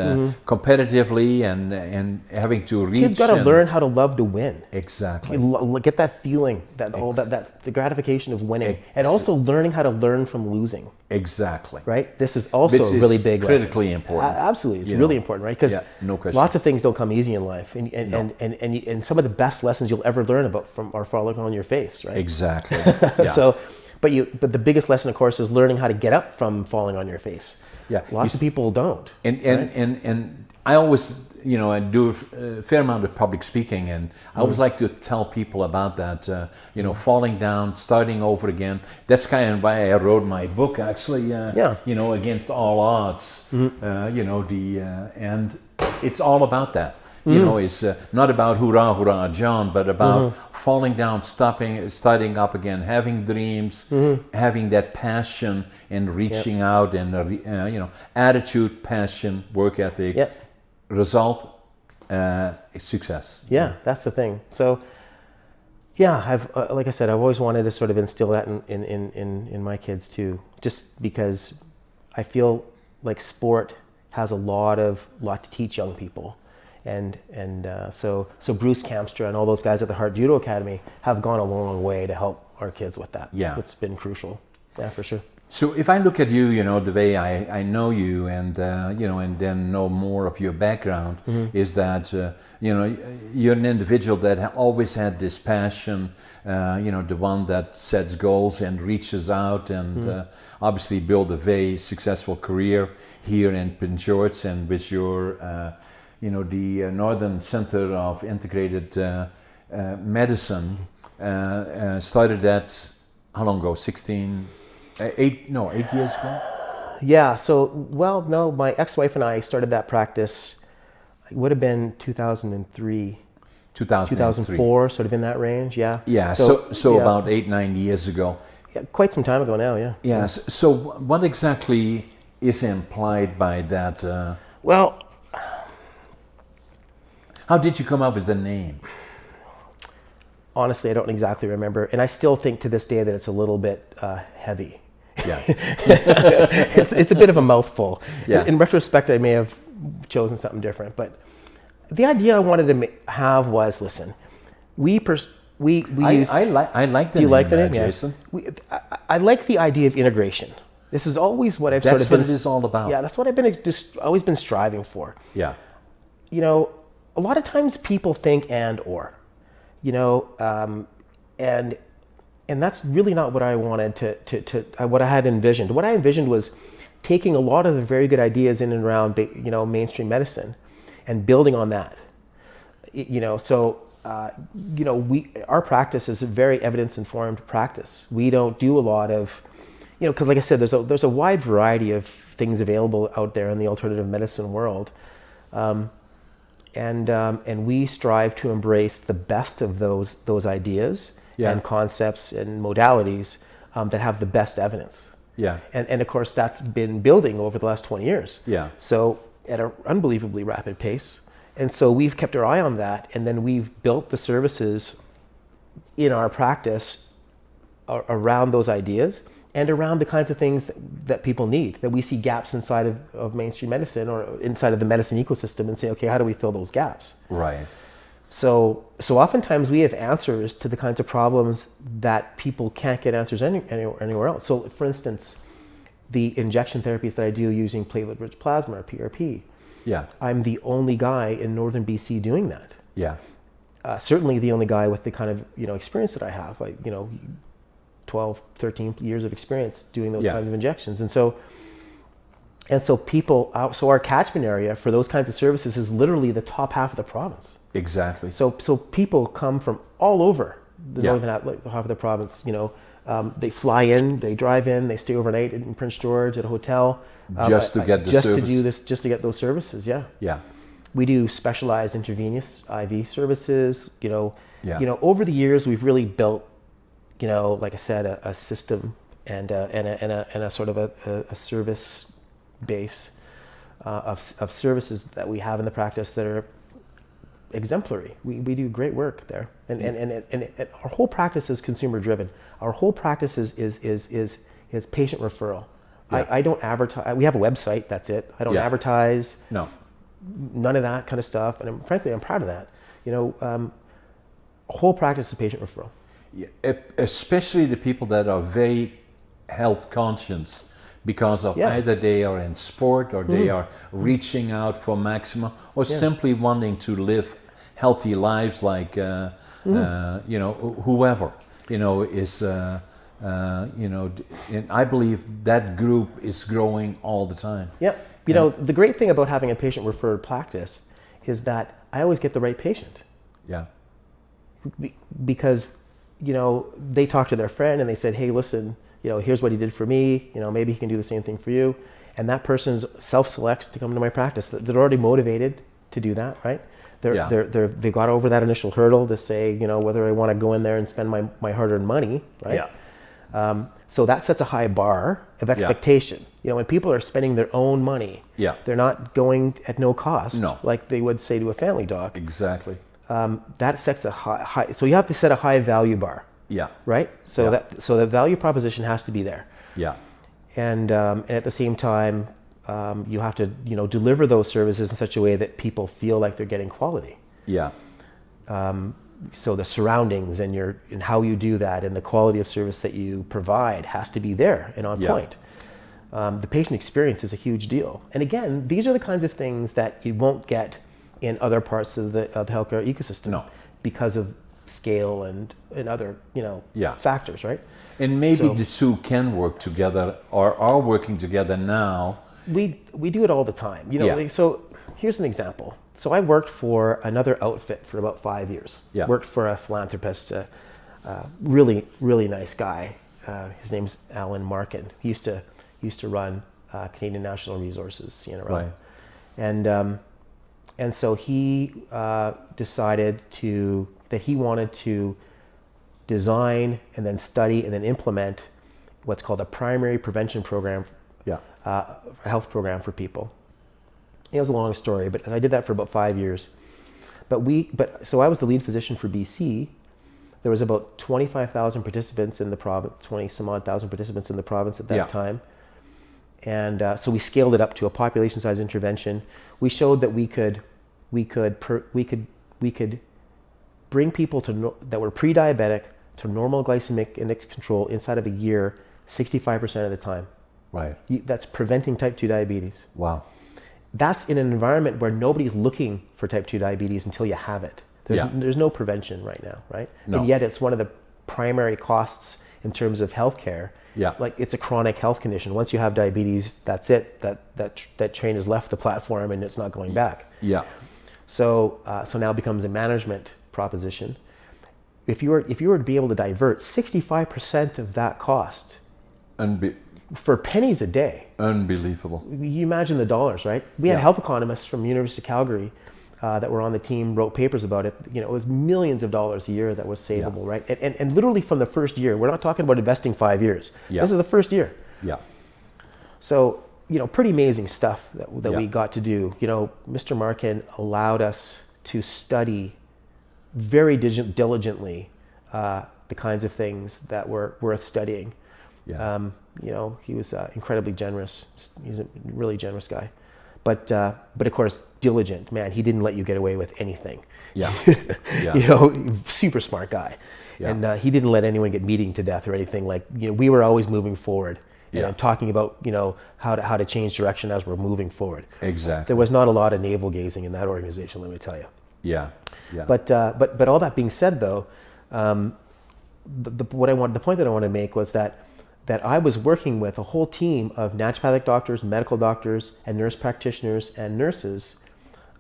Speaker 1: competitively, and having to reach.
Speaker 2: Kids got to learn how to love to win.
Speaker 1: Exactly.
Speaker 2: Get that feeling, that the gratification of winning, and also learning how to learn from losing.
Speaker 1: Exactly.
Speaker 2: Right. This is also a really big
Speaker 1: critically
Speaker 2: lesson.
Speaker 1: important.
Speaker 2: Absolutely, it's really important, right? Because
Speaker 1: no question.
Speaker 2: Lots of things don't come easy in life, and some of the best lessons you'll ever learn are falling on your face, right?
Speaker 1: Exactly.
Speaker 2: But the biggest lesson, of course, is learning how to get up from falling on your face.
Speaker 1: Yeah.
Speaker 2: Lots of people don't.
Speaker 1: And I always, I do a fair amount of public speaking, and I always like to tell people about that, falling down, starting over again. That's kind of why I wrote my book, actually, Against All Odds, and it's all about that. It's not about hurrah, hurrah, John, but about falling down, starting up again, having dreams, having that passion, and reaching out, and attitude, passion, work ethic, result, success.
Speaker 2: Yeah, that's the thing. So, I've like I said, I've always wanted to sort of instill that in my kids too, just because I feel like sport has a lot to teach young people. And so Bruce Kamstra and all those guys at the Heart Judo Academy have gone a long way to help our kids with that.
Speaker 1: Yeah.
Speaker 2: It's been crucial. Yeah, for sure.
Speaker 1: So if I look at you, the way I know you, and and then know more of your background, is that you're an individual that always had this passion, the one that sets goals and reaches out, and obviously build a very successful career here in Prince George, and with your the Northern Center of Integrated Medicine started that, how long ago? 8 years ago?
Speaker 2: Yeah, my ex-wife and I started that practice, it would have been 2003. 2004, sort of in that range, yeah.
Speaker 1: Yeah, so about 8-9 years ago.
Speaker 2: Yeah, quite some time ago now, yeah.
Speaker 1: Yeah, so what exactly is implied by that?
Speaker 2: Well,
Speaker 1: How did you come up with the name?
Speaker 2: Honestly, I don't exactly remember, and I still think to this day that it's a little bit heavy.
Speaker 1: Yeah.
Speaker 2: It's a bit of a mouthful.
Speaker 1: Yeah.
Speaker 2: In retrospect, I may have chosen something different, but the idea I wanted to have was, listen, we use.
Speaker 1: I like the
Speaker 2: Do you
Speaker 1: name,
Speaker 2: like the name,
Speaker 1: Jason.
Speaker 2: I like the idea of integration. This is always what I've
Speaker 1: That's what it is all about.
Speaker 2: Yeah, that's what I've been always been striving for.
Speaker 1: Yeah.
Speaker 2: You know, a lot of times people think and or, you know, and that's really not what I wanted what I had envisioned. What I envisioned was taking a lot of the very good ideas in and around, you know, mainstream medicine, and building on that. You know, so you know, our practice is a very evidence-informed practice. We don't do a lot of, you know, because like I said, there's a wide variety of things available out there in the alternative medicine world, and we strive to embrace the best of those ideas and concepts and modalities that have the best evidence.
Speaker 1: Yeah.
Speaker 2: And of course, that's been building over the last 20 years.
Speaker 1: Yeah.
Speaker 2: So at an unbelievably rapid pace. And so we've kept our eye on that, and then we've built the services in our practice around those ideas and around the kinds of things that people need, that we see gaps inside of mainstream medicine or inside of the medicine ecosystem, and say, okay, how do we fill those gaps?
Speaker 1: Right.
Speaker 2: So oftentimes we have answers to the kinds of problems that people can't get answers anywhere else. So for instance, the injection therapies that I do using platelet-rich plasma, or PRP,
Speaker 1: Yeah.
Speaker 2: I'm the only guy in northern BC doing that.
Speaker 1: Yeah.
Speaker 2: Certainly the only guy with the kind of, you know, experience that I have, like, you know, 12, 13 years of experience doing those kinds of injections. And so people, so our catchment area for those kinds of services is literally the top half of the province.
Speaker 1: Exactly.
Speaker 2: So people come from all over the northern half of the province, you know. They fly in, they drive in, they stay overnight in Prince George at a hotel.
Speaker 1: Just to get the service.
Speaker 2: To do this, just to get those services, yeah.
Speaker 1: Yeah.
Speaker 2: We do specialized intravenous IV services, you know.
Speaker 1: Yeah.
Speaker 2: You know, over the years we've really built, you know, like I said, a system and a sort of a service base of services that we have in the practice that are exemplary. We do great work there, and our whole practice is consumer driven. Our whole practice is patient referral. Yeah. I don't advertise. We have a website. That's it. I don't advertise.
Speaker 1: No.
Speaker 2: None of that kind of stuff. And frankly, I'm proud of that. You know, whole practice is patient referral.
Speaker 1: Yeah, especially the people that are very health conscious, because of either they are in sport or they are reaching out for maximum, or simply wanting to live healthy lives, like you know, whoever, you know, is you know, and I believe that group is growing all the time.
Speaker 2: Yeah. You know, the great thing about having a patient referred practice is that I always get the right patient.
Speaker 1: Yeah.
Speaker 2: Because, you know, they talk to their friend and they said, hey, listen, you know, here's what he did for me. You know, maybe he can do the same thing for you. And that person self-selects to come to my practice. They're already motivated to do that, right? They got over that initial hurdle to say, you know, whether I want to go in there and spend my hard-earned money, right?
Speaker 1: Yeah.
Speaker 2: So that sets a high bar of expectation. Yeah. You know, when people are spending their own money, they're not going at no cost, like they would say to a family doc.
Speaker 1: Exactly.
Speaker 2: That sets a high. So you have to set a high value bar.
Speaker 1: Yeah.
Speaker 2: Right. So the value proposition has to be there.
Speaker 1: Yeah.
Speaker 2: And at the same time, you have to, you know, deliver those services in such a way that people feel like they're getting quality.
Speaker 1: Yeah.
Speaker 2: So the surroundings and how you do that and the quality of service that you provide has to be there and on point. The patient experience is a huge deal. And again, these are the kinds of things that you won't get in other parts of the healthcare ecosystem because of scale and other, you know, factors, right?
Speaker 1: And maybe the two can work together or are working together now.
Speaker 2: We do it all the time. You know, so here's an example. So I worked for another outfit for about 5 years. Yeah. Worked for a philanthropist, really, really nice guy. His name's Alan Markin. He used to run Canadian Natural Resources, CNRL. Right. And so he decided that he wanted to design and then study and then implement what's called a primary prevention program, a health program for people. It was a long story, but I did that for about 5 years. So I was the lead physician for BC. There was about 25,000 participants in the province, 20 some odd thousand participants in the province at that time. And so we scaled it up to a population size intervention. We showed that we could bring people that were pre-diabetic to normal glycemic index control inside of a year, 65% of the time.
Speaker 1: Right.
Speaker 2: That's preventing type 2 diabetes.
Speaker 1: Wow.
Speaker 2: That's in an environment where nobody's looking for type 2 diabetes until you have it. There's no prevention right now, right?
Speaker 1: No.
Speaker 2: And yet it's one of the primary costs in terms of healthcare.
Speaker 1: Yeah.
Speaker 2: Like it's a chronic health condition. Once you have diabetes, that's it. That train has left the platform and it's not going back.
Speaker 1: Yeah.
Speaker 2: So now it becomes a management proposition. If you were to be able to divert 65% of that cost for pennies a day.
Speaker 1: Unbelievable.
Speaker 2: You imagine the dollars, right? We had health economists from the University of Calgary that were on the team, wrote papers about it. It was millions of dollars a year that was savable, right? And literally from the first year, we're not talking about investing 5 years. This is the first year.
Speaker 1: Yeah.
Speaker 2: So, pretty amazing stuff that we got to do. Mr. Markin allowed us to study very diligently the kinds of things that were worth studying.
Speaker 1: Yeah.
Speaker 2: He was incredibly generous. He's a really generous guy. But of course, diligent, man. He didn't let you get away with anything.
Speaker 1: Yeah. Yeah.
Speaker 2: Super smart guy.
Speaker 1: Yeah.
Speaker 2: And he didn't let anyone get beating to death or anything. Like, we were always moving forward and talking about, how to change direction as we're moving forward.
Speaker 1: Exactly.
Speaker 2: There was not a lot of navel gazing in that organization, let me tell you.
Speaker 1: Yeah. Yeah.
Speaker 2: But all that being said, though, the point that I want to make was that I was working with a whole team of naturopathic doctors, medical doctors, and nurse practitioners and nurses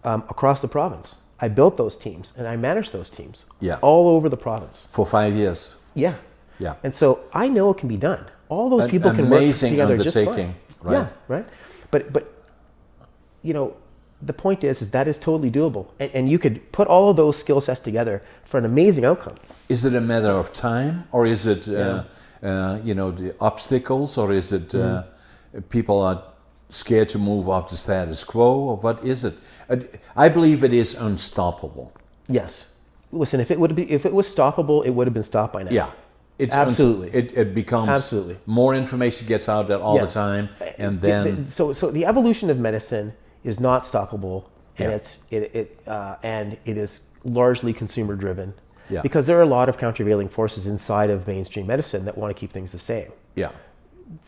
Speaker 2: across the province. I built those teams and I managed those teams all over the province.
Speaker 1: For 5 years.
Speaker 2: Yeah.
Speaker 1: Yeah.
Speaker 2: And so I know it can be done. All those people can work together just fine.
Speaker 1: Amazing undertaking, right?
Speaker 2: Yeah, right. But the point is that is totally doable. And you could put all of those skill sets together for an amazing outcome.
Speaker 1: Is it a matter of time, or is it the obstacles, or is it people are scared to move off the status quo, or what is it? I believe it is unstoppable.
Speaker 2: Yes. Listen, if it was stoppable, it would have been stopped by now.
Speaker 1: Yeah.
Speaker 2: Absolutely.
Speaker 1: It becomes more information gets out there all the time, and then
Speaker 2: so the evolution of medicine is not stoppable, and it is largely consumer driven. Yeah. Because there are a lot of countervailing forces inside of mainstream medicine that want to keep things the same. Yeah.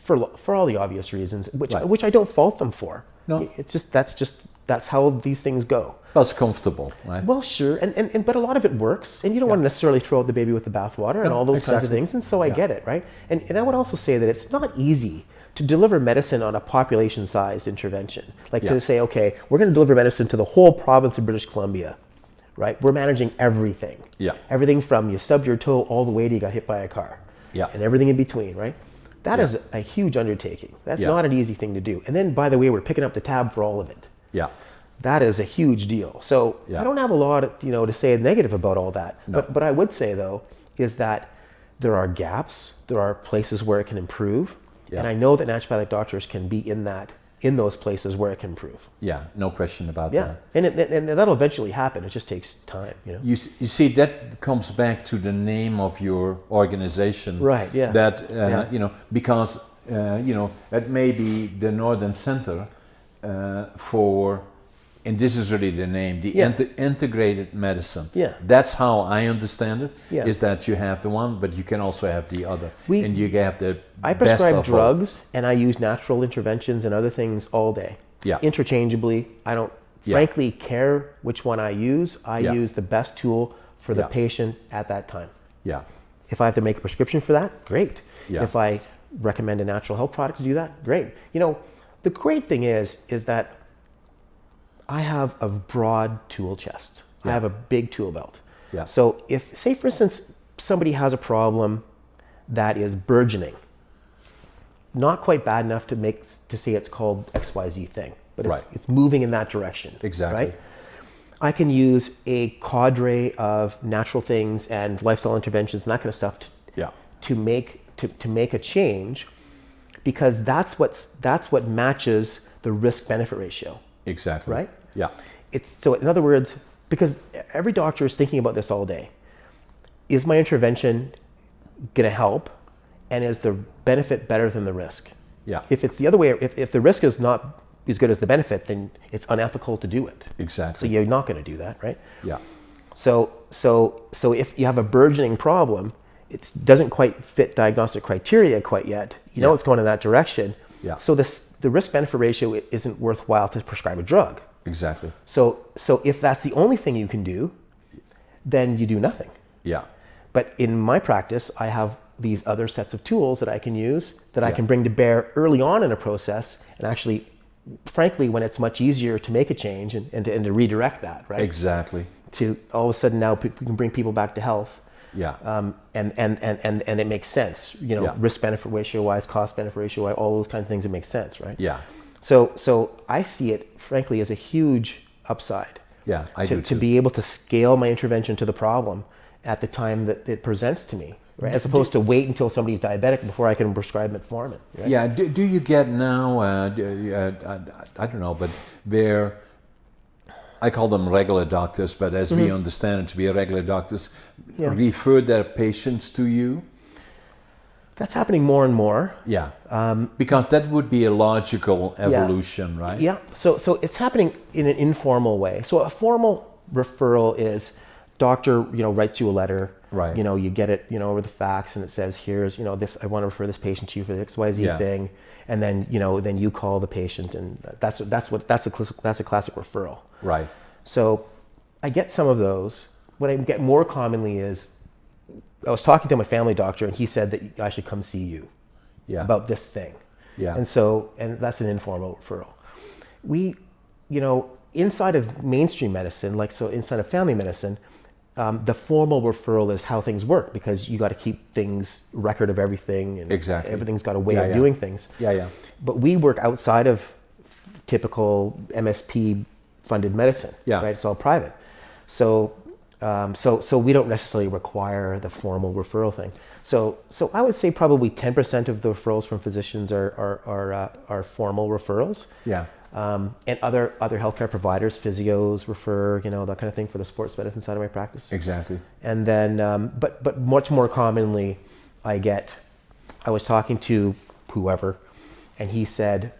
Speaker 2: For all the obvious reasons, which I don't fault them for. No. It's just that's how these things go.
Speaker 1: That's comfortable, right?
Speaker 2: Well, sure, but a lot of it works, and you don't want to necessarily throw out the baby with the bathwater and all those kinds of things. And so I get it, right? And I would also say that it's not easy to deliver medicine on a population-sized intervention. To say, okay, we're going to deliver medicine to the whole province of British Columbia. Right, we're managing everything. Yeah, everything from you stubbed your toe all the way to you got hit by a car. Yeah, and everything in between. Right, that is a huge undertaking. That's not an easy thing to do. And then, by the way, we're picking up the tab for all of it. Yeah, that is a huge deal. So I don't have a lot, to say negative about all that. No. But I would say though is that there are gaps. There are places where it can improve. Yeah. And I know that naturopathic doctors can be in those places where it can improve. Yeah, no question about that. And that'll eventually happen. It just takes time. You
Speaker 1: see, that comes back to the name of your organization.
Speaker 2: Right. Yeah.
Speaker 1: That because that may be the Northern Center for, and this is really the name, the integrated medicine. Yeah. That's how I understand it. Yeah. Is that you have the one, but you can also have the other, and you have the.
Speaker 2: I prescribe drugs, and I use natural interventions and other things all day. Yeah. Interchangeably. I don't frankly care which one I use. I use the best tool for the patient at that time. Yeah. If I have to make a prescription for that, great. Yeah. If I recommend a natural health product to do that, great. The great thing is that I have a broad tool chest. Yeah. I have a big tool belt. Yeah. So if, say for instance, somebody has a problem that is burgeoning, not quite bad enough to say it's called XYZ thing, but it's moving in that direction. Exactly. Right? I can use a cadre of natural things and lifestyle interventions and that kind of stuff to make a change, because that's what matches the risk benefit ratio. Exactly. Right? Yeah. So in other words, because every doctor is thinking about this all day. Is my intervention going to help? And is the benefit better than the risk?
Speaker 1: Yeah.
Speaker 2: If it's the other way, if the risk is not as good as the benefit, then it's unethical to do it.
Speaker 1: Exactly.
Speaker 2: So you're not going to do that, right?
Speaker 1: Yeah.
Speaker 2: So if you have a burgeoning problem, it doesn't quite fit diagnostic criteria quite yet. You know it's going in that direction.
Speaker 1: Yeah.
Speaker 2: So the risk-benefit ratio isn't worthwhile to prescribe a drug.
Speaker 1: Exactly.
Speaker 2: So if that's the only thing you can do, then you do nothing.
Speaker 1: Yeah.
Speaker 2: But in my practice, I have these other sets of tools that I can use, that I can bring to bear early on in a process, and actually, frankly, when it's much easier to make a change and to redirect that, right?
Speaker 1: Exactly.
Speaker 2: To all of a sudden now we can bring people back to health.
Speaker 1: Yeah.
Speaker 2: And it makes sense, risk benefit ratio wise, cost benefit ratio wise, all those kind of things, it makes sense, right?
Speaker 1: Yeah.
Speaker 2: So I see it frankly as a huge upside.
Speaker 1: Yeah, I do
Speaker 2: to
Speaker 1: too.
Speaker 2: be able to scale my intervention to the problem at the time that it presents to me, right? As opposed to wait until somebody's diabetic before I can prescribe metformin. Right?
Speaker 1: Yeah. Do you get now? I don't know, but they're, I call them regular doctors, but as we understand it to be regular doctors, refer their patients to you.
Speaker 2: That's happening more and more.
Speaker 1: Yeah. Because that would be a logical evolution, right?
Speaker 2: Yeah. So it's happening in an informal way. So a formal referral is doctor, writes you a letter.
Speaker 1: Right.
Speaker 2: You get it, over the fax, and it says, here's, this, I want to refer this patient to you for the XYZ thing. And then, then you call the patient, and that's a classic referral.
Speaker 1: Right.
Speaker 2: So I get some of those. What I get more commonly is, I was talking to my family doctor, and he said that I should come see you about this thing.
Speaker 1: Yeah.
Speaker 2: And that's an informal referral. We, inside of mainstream medicine, inside of family medicine, the formal referral is how things work, because you got to keep things, record of everything, and everything's got a way of doing things.
Speaker 1: Yeah.
Speaker 2: But we work outside of typical MSP funded medicine.
Speaker 1: Yeah.
Speaker 2: Right. It's all private. So we don't necessarily require the formal referral thing. So I would say probably 10% of the referrals from physicians are formal referrals.
Speaker 1: Yeah.
Speaker 2: And other healthcare providers, physios refer, that kind of thing, for the sports medicine side of my practice.
Speaker 1: Exactly.
Speaker 2: And then, but much more commonly, I was talking to whoever, and he said,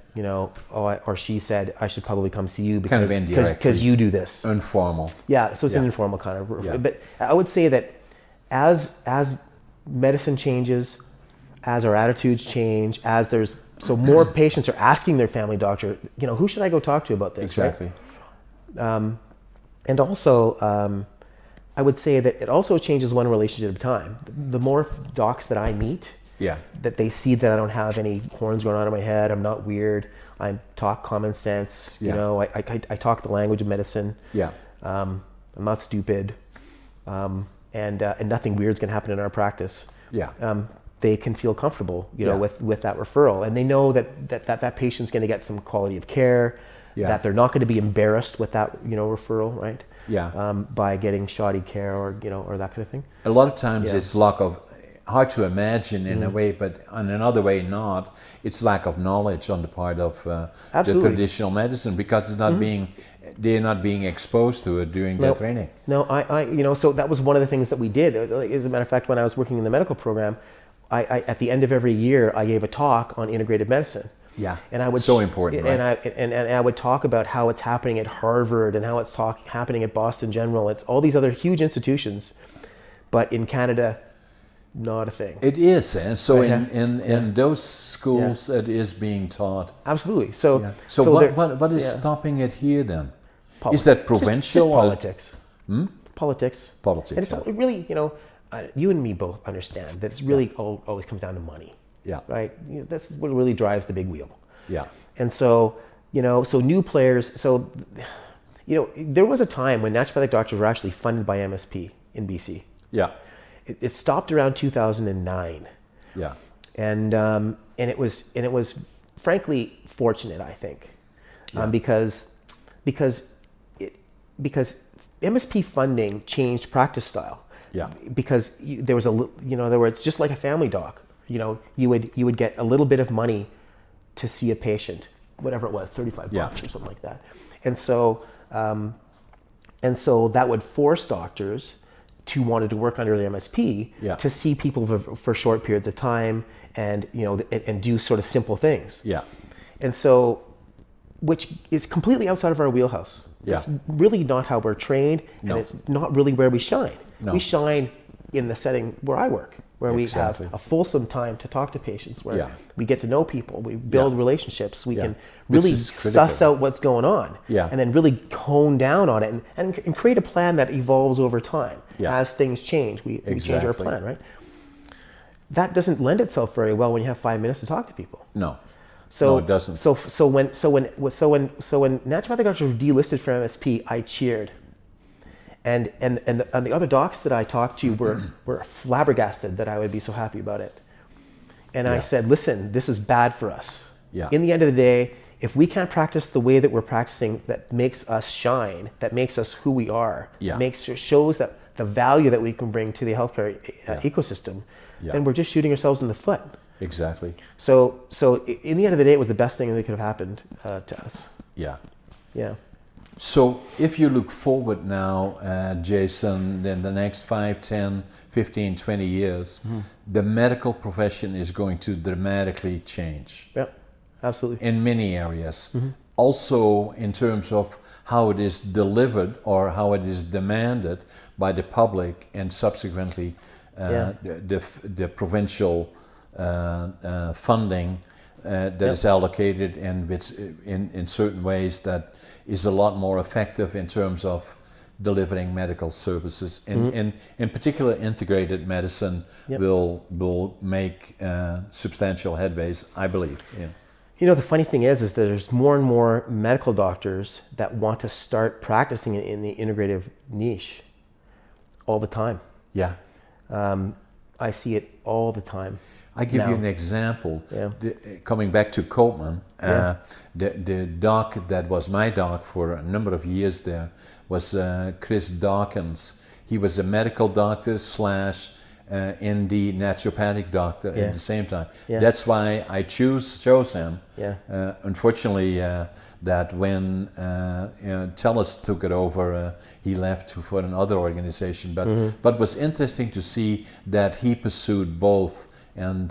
Speaker 2: or she said, I should probably come see you because,
Speaker 1: kind of indirectly,
Speaker 2: because you do this.
Speaker 1: Informal.
Speaker 2: Yeah, so it's an informal kind of. Yeah. But I would say that as medicine changes, as our attitudes change, so more patients are asking their family doctor, who should I go talk to about this?
Speaker 1: Exactly.
Speaker 2: Right? And also, I would say that it also changes one relationship at a time. The more docs that I meet, that they see that I don't have any horns going on in my head, I'm not weird, I talk common sense, I talk the language of medicine. Yeah. I'm not stupid, and nothing weird's gonna happen in our practice. Yeah. They can feel comfortable, with that referral, and they know that patient's gonna get some quality of care, that they're not gonna be embarrassed with that, referral, right? Yeah. By getting shoddy care or that kind of thing.
Speaker 1: A lot of times it's lack of, hard to imagine in a way, but in another way not. It's lack of knowledge on the part of the traditional medicine, because it's not they're not being exposed to it during their training.
Speaker 2: No, so that was one of the things that we did. As a matter of fact, when I was working in the medical program, I at the end of every year, I gave a talk on integrated medicine. Yeah, and I would
Speaker 1: so important, right?
Speaker 2: And I would talk about how it's happening at Harvard and how it's happening at Boston General. It's all these other huge institutions, but in Canada, not a thing.
Speaker 1: It is, and so in those schools it is being taught.
Speaker 2: Absolutely. So
Speaker 1: what is stopping it here then?
Speaker 2: Politics.
Speaker 1: Is that provincial?
Speaker 2: Just politics. Politics.
Speaker 1: Politics.
Speaker 2: And it's really, you and me both understand that it's really always comes down to money. Yeah. Right. That's what really drives the big wheel. Yeah. And so, so new players. So, there was a time when naturopathic doctors were actually funded by MSP in BC. Yeah. It stopped around 2009. Yeah. And it was frankly fortunate, I think, because MSP funding changed practice style. Yeah. Because there was in other words, just like a family doc, you would get a little bit of money to see a patient, whatever it was, $35 or something like that. And so And so that would force doctors to want to work under the MSP to see people for short periods of time and, and do sort of simple things.
Speaker 1: Yeah.
Speaker 2: And so, which is completely outside of our wheelhouse.
Speaker 1: Yeah.
Speaker 2: It's really not how we're trained, and it's not really where we shine.
Speaker 1: No.
Speaker 2: We shine in the setting where I work, where
Speaker 1: Exactly.
Speaker 2: we have a fulsome time to talk to patients, where
Speaker 1: Yeah.
Speaker 2: we get to know people, we build relationships, we can
Speaker 1: Which
Speaker 2: really
Speaker 1: is critical.
Speaker 2: suss out what's going on,
Speaker 1: Yeah.
Speaker 2: and then really hone down on it and create a plan that evolves over time.
Speaker 1: Yeah.
Speaker 2: As things change, we change our
Speaker 1: Exactly.
Speaker 2: plan, right? That doesn't lend itself very well when you have 5 minutes to talk to people.
Speaker 1: No.
Speaker 2: So
Speaker 1: No, it doesn't.
Speaker 2: So when naturopathic doctors were delisted from MSP, I cheered, and the other docs that I talked to were flabbergasted that I would be so happy about it. And I said, listen, this is bad for us.
Speaker 1: Yeah.
Speaker 2: In the end of the day, if we can't practice the way that we're practicing, that makes us shine, that makes us who we are, shows that the value that we can bring to the healthcare ecosystem, then we're just shooting ourselves in the foot.
Speaker 1: Exactly.
Speaker 2: So in the end of the day, it was the best thing that could have happened to us.
Speaker 1: Yeah.
Speaker 2: Yeah.
Speaker 1: So if you look forward now, Jason, in the next 5, 10, 15, 20 years, the medical profession is going to dramatically change.
Speaker 2: Yeah, absolutely.
Speaker 1: In many areas. Also in terms of how it is delivered or how it is demanded by the public and subsequently the provincial funding that is allocated and which in certain ways that is a lot more effective in terms of delivering medical services. In particular, integrated medicine will make substantial headways, I believe. Yeah.
Speaker 2: You know, the funny thing is that there's more and more medical doctors that want to start practicing in the integrative niche all the time.
Speaker 1: Yeah.
Speaker 2: I see it all the time.
Speaker 1: I give you an example. Coming back to Coleman, the doc that was my doc for a number of years there was Chris Dawkins. He was a medical doctor / ND naturopathic doctor at the same time. That's why I chose him. Unfortunately, that when TELUS took it over, he left for another organization. But it was interesting to see that he pursued both. And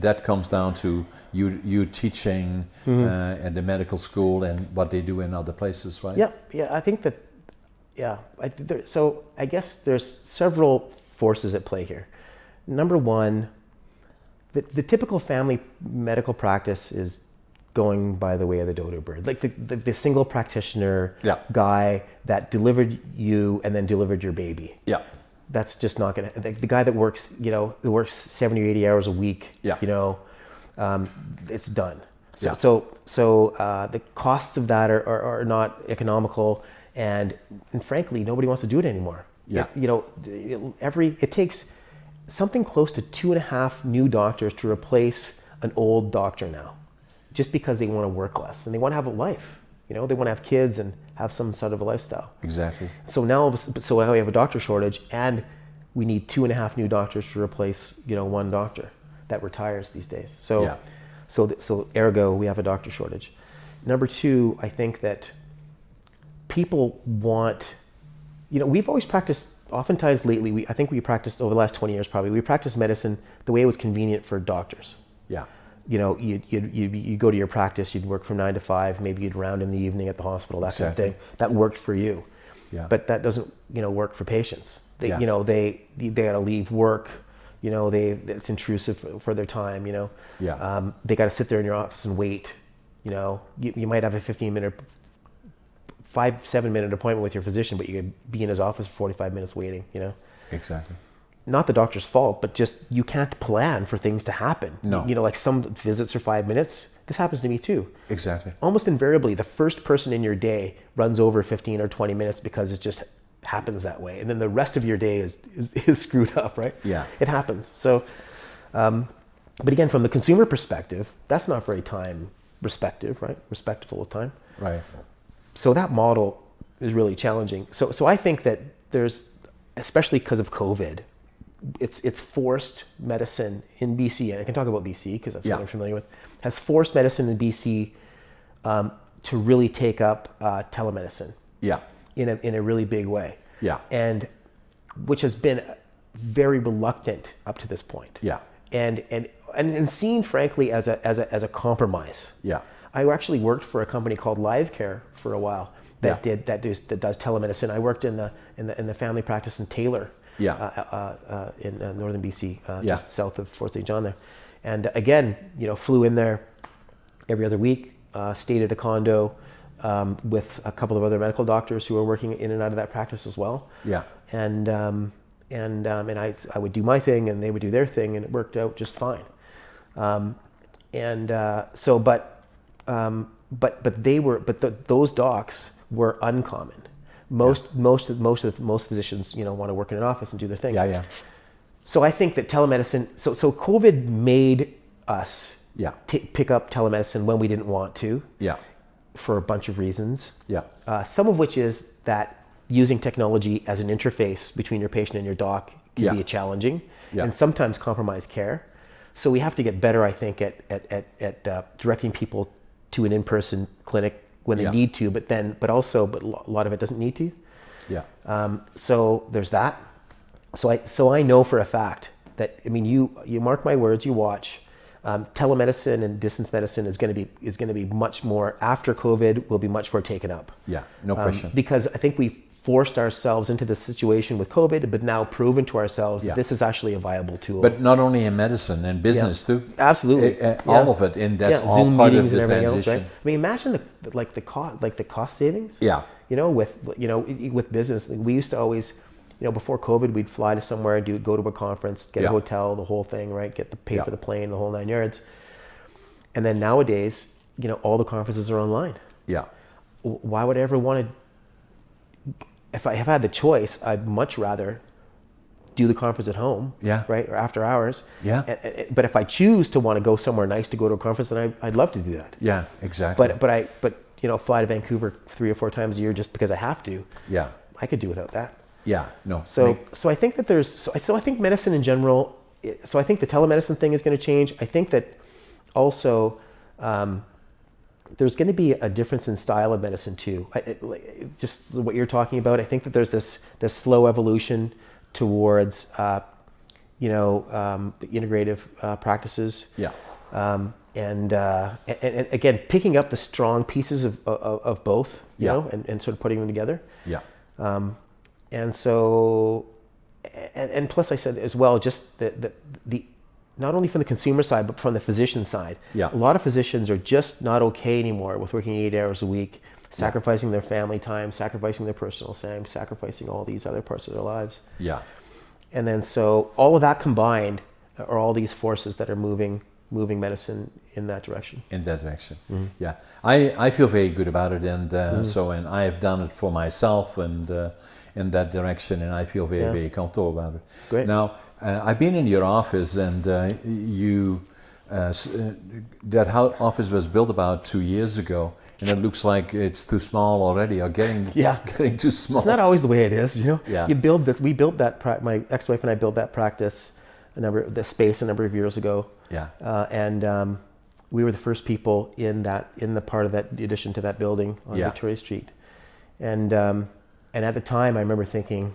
Speaker 1: that comes down to you teaching at the medical school and what they do in other places, right?
Speaker 2: Yeah. I think that. So I guess there's several forces at play here. Number one, the typical family medical practice is going by the way of the dodo bird, like the single practitioner guy that delivered you and then delivered your baby. Yeah. That's just not gonna. The guy that works, who works 70 or 80 hours a week, it's done. So the costs of that are not economical, and frankly, nobody wants to do it anymore. It takes something close to 2.5 new doctors to replace an old doctor now, just because they want to work less and they want to have a life. They want to have kids and have some sort of a lifestyle. Exactly. So now we have a doctor shortage, and we need 2.5 new doctors to replace, one doctor that retires these days. So ergo, we have a doctor shortage. Number two, I think that people want, we've always practiced. Oftentimes lately, I think we practiced over the last 20 years probably. We practiced medicine the way it was convenient for doctors. Yeah. You go to your practice, you'd work from 9 to 5, maybe you'd round in the evening at the hospital, that kind of thing. That worked for you. Yeah. But that doesn't, work for patients. They gotta leave work, it's intrusive for their time, they gotta sit there in your office and wait, you might have a 7-minute appointment with your physician, but you could be in his office for 45 minutes waiting, Exactly. Not the doctor's fault, but just you can't plan for things to happen. No. Like some visits are 5 minutes. This happens to me too. Exactly. Almost invariably, the first person in your day runs over 15 or 20 minutes because it just happens that way. And then the rest of your day is screwed up, right? Yeah. It happens. So, but again, from the consumer perspective, that's not very time respective, right? Respectful of time. Right. So that model is really challenging. So I think that there's, especially because of COVID, it's forced medicine in BC, and I can talk about BC because that's what I'm familiar with, has forced medicine in BC to really take up telemedicine.
Speaker 1: Yeah.
Speaker 2: in a really big way.
Speaker 1: Yeah.
Speaker 2: And which has been very reluctant up to this point.
Speaker 1: Yeah.
Speaker 2: And seen frankly as a compromise.
Speaker 1: Yeah.
Speaker 2: I actually worked for a company called Live Care for a while that does telemedicine. I worked in the family practice in Taylor, in northern BC, just south of Fort St. John there. And again, flew in there every other week, stayed at a condo with a couple of other medical doctors who were working in and out of that practice as well.
Speaker 1: Yeah.
Speaker 2: And I would do my thing and they would do their thing, and it worked out just fine. Those docs were uncommon. Most physicians, want to work in an office and do their thing.
Speaker 1: Yeah.
Speaker 2: So I think that telemedicine. So COVID made us pick up telemedicine when we didn't want to. Yeah. For a bunch of reasons. Yeah. Some of which is that using technology as an interface between your patient and your doc can be challenging and sometimes compromise care. So we have to get better, I think, at directing people to an in-person clinic when they need to, but a lot of it doesn't need to. Yeah. So there's that. So I know for a fact that, you mark my words, you watch, telemedicine and distance medicine is going to be much more, after COVID, will be much more taken up.
Speaker 1: Yeah, no question.
Speaker 2: Because I think we forced ourselves into this situation with COVID, but now proven to ourselves that this is actually a viable tool.
Speaker 1: But not only in medicine and business too.
Speaker 2: Absolutely,
Speaker 1: all of it, and that's all
Speaker 2: Zoom
Speaker 1: part
Speaker 2: meetings
Speaker 1: of the
Speaker 2: and everything
Speaker 1: transition.
Speaker 2: else, right? Imagine the cost savings. Yeah. With business, we used to always, before COVID, we'd fly to somewhere and go to a conference, get a hotel, the whole thing, right? Pay for the plane, the whole 9 yards. And then nowadays, all the conferences are online. Yeah. Why would I ever want to? If I have had the choice, I'd much rather do the conference at home, right, or after hours. Yeah. But if I choose to want to go somewhere nice to go to a conference, then I'd love to do that.
Speaker 1: Yeah, exactly.
Speaker 2: But fly to Vancouver 3 or 4 times a year just because I have to. Yeah. I could do without that. Yeah. No. So I think that I think medicine in general. So I think the telemedicine thing is going to change. I think that also. There's going to be a difference in style of medicine too. Just what you're talking about. I think that there's this slow evolution towards, integrative practices. Yeah. And again, picking up the strong pieces of both, and sort of putting them together. Yeah. And so, and plus, I said as well, just the not only from the consumer side, but from the physician side. Yeah. A lot of physicians are just not okay anymore with working 8 hours a week, sacrificing their family time, sacrificing their personal time, sacrificing all these other parts of their lives. Yeah. And then so all of that combined are all these forces that are moving medicine in that direction. In that direction. Mm-hmm. Yeah. I feel very good about it, and and I have done it for myself and in that direction, and I feel very, very comfortable about it. Great. Now, I've been in your office, and that office was built about 2 years ago, and it looks like it's too small already, or getting too small. It's not always the way it is, Yeah. You build this. We built that. My ex-wife and I built that practice, a number of years ago. Yeah. And we were the first people in the part of that addition to that building on Victoria Street, and at the time I remember thinking,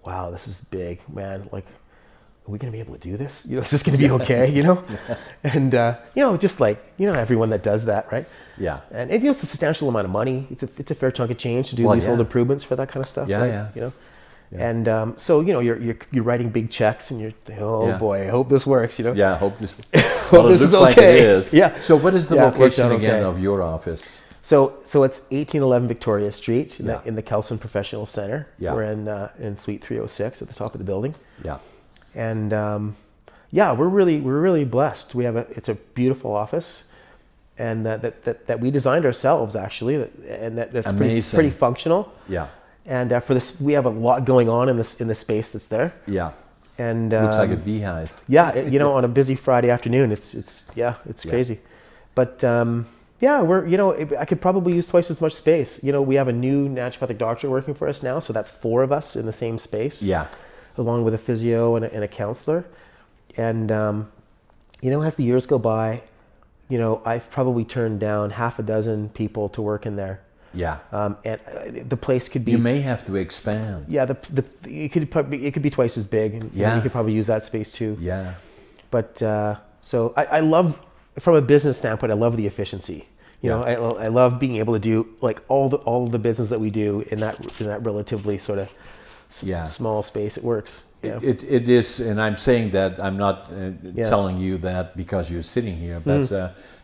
Speaker 2: wow, this is big, man. Like, are we going to be able to do this? Is this going to be okay? And just like everyone that does that, right? Yeah. And it's a substantial amount of money. It's a fair chunk of change to do these little improvements for that kind of stuff. Yeah, right? Yeah. Yeah. And so you're writing big checks, and you're thinking, boy, I hope this works. Yeah, I hope this. Hope this looks is okay. Like it is. Yeah. So what is the location again of your office? So it's 1811 Victoria Street in the Kelson Professional Center. Yeah. We're in Suite 306 at the top of the building. Yeah. And we're really blessed. It's a beautiful office, and that we designed ourselves actually, and that's pretty functional. Yeah. And for this, we have a lot going on in the space that's there. Yeah. And looks like a beehive. Yeah. On a busy Friday afternoon, it's crazy, but. I could probably use twice as much space. We have a new naturopathic doctor working for us now, so that's 4 of us in the same space. Yeah. Along with a physio and a counselor. And, as the years go by, I've probably turned down half a dozen people to work in there.
Speaker 1: Yeah.
Speaker 2: And the place could be.
Speaker 1: You may have to expand.
Speaker 2: Yeah, it could be twice as big, and you could probably use that space too.
Speaker 1: Yeah.
Speaker 2: But so I love, from a business standpoint, I love the efficiency. You know, I love being able to do like all the business that we do in that relatively sort of small space. It works. Yeah.
Speaker 1: It is, and I'm saying that I'm not telling you that because you're sitting here, but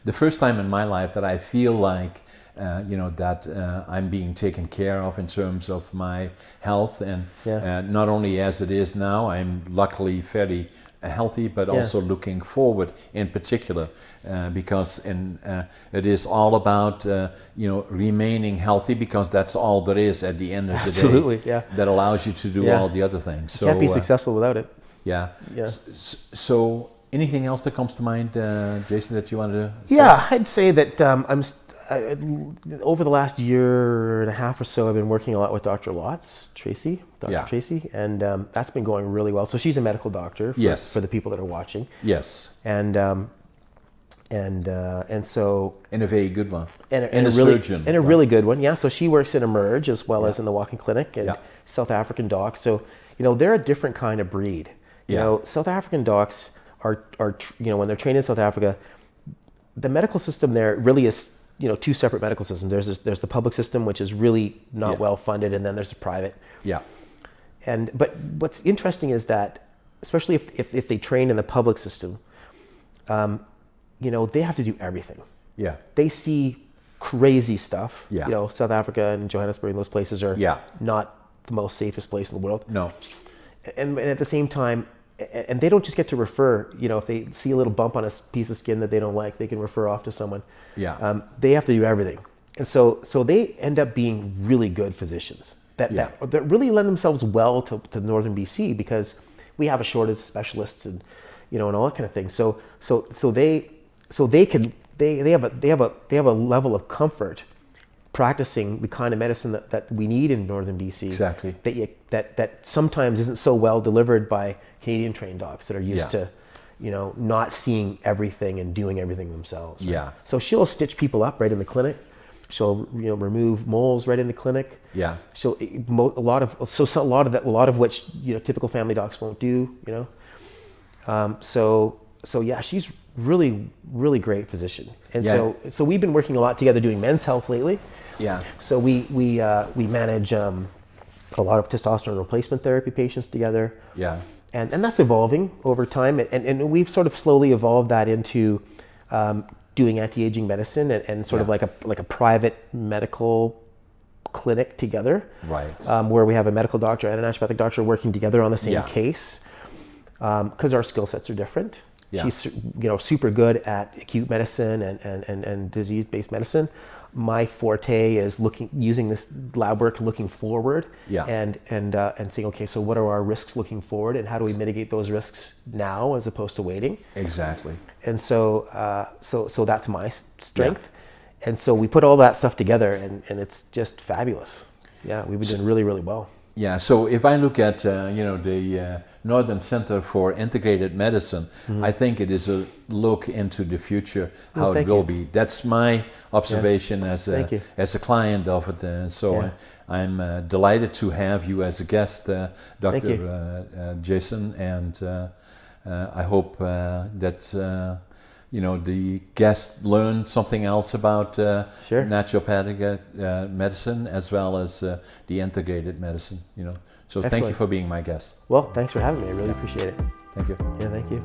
Speaker 1: the first time in my life that I feel like that I'm being taken care of in terms of my health, and not only as it is now, I'm luckily fairly healthy, but also looking forward in particular, because it is all about remaining healthy, because that's all there is at the end of the day.
Speaker 2: Absolutely, yeah.
Speaker 1: That allows you to do all the other things. So,
Speaker 2: you can't be successful without it.
Speaker 1: Yeah. Yeah. So anything else that comes to mind, Jason, that you wanted to say?
Speaker 2: Yeah, I'd say that over the last year and a half or so, I've been working a lot with Dr. Tracy, and that's been going really well. So she's a medical doctor for the people that are watching.
Speaker 1: Yes.
Speaker 2: And so.
Speaker 1: And a very good one.
Speaker 2: And
Speaker 1: a surgeon.
Speaker 2: And a really good one, yeah. So she works in Emerge as well as in the walking clinic, and South African doc. So, they're a different kind of breed. You know, South African docs are when they're trained in South Africa, the medical system there really is, two separate medical systems. There's the public system, which is really not well funded, and then there's the private. Yeah. But what's interesting is that, especially if they train in the public system, they have to do everything. Yeah. They see crazy stuff. Yeah. South Africa and Johannesburg and those places are not the most safest place in the world. No. And at the same time, and they don't just get to refer, if they see a little bump on a piece of skin that they don't like, they can refer off to someone. Yeah. They have to do everything. And so they end up being really good physicians that really lend themselves well to Northern BC, because we have a shortage of specialists and, and all that kind of thing. So they have a level of comfort practicing the kind of medicine that we need in Northern BC. Exactly. That sometimes isn't so well delivered by Canadian trained docs that are used to, not seeing everything and doing everything themselves. Right? Yeah. So she'll stitch people up right in the clinic. She'll remove moles right in the clinic. Yeah. She'll a lot of which typical family docs won't do. So she's really, really great physician. And so we've been working a lot together doing men's health lately. Yeah. So we manage a lot of testosterone replacement therapy patients together. Yeah. And that's evolving over time, and we've sort of slowly evolved that into doing anti-aging medicine and sort of like a private medical clinic together. Right. Where we have a medical doctor and a naturopathic doctor working together on the same case, because our skill sets are different. Yeah. She's super good at acute medicine and disease-based medicine. My forte is using this lab work looking forward, and saying, okay, so what are our risks looking forward, and how do we mitigate those risks now as opposed to waiting? Exactly. And so that's my strength, and so we put all that stuff together, and it's just fabulous. Yeah, we've been doing really, really well. Yeah. So if I look at the Northern Center for Integrated Medicine, I think it is a look into the future, how it will be. That's my observation as a client of it. I'm delighted to have you as a guest, Dr. Jason, and I hope that the guest learned something else about naturopathic medicine, as well as the integrated medicine. So Excellent. Thank you for being my guest. Well, thanks for having me. I really appreciate it.
Speaker 1: Thank you.
Speaker 2: Yeah, thank you.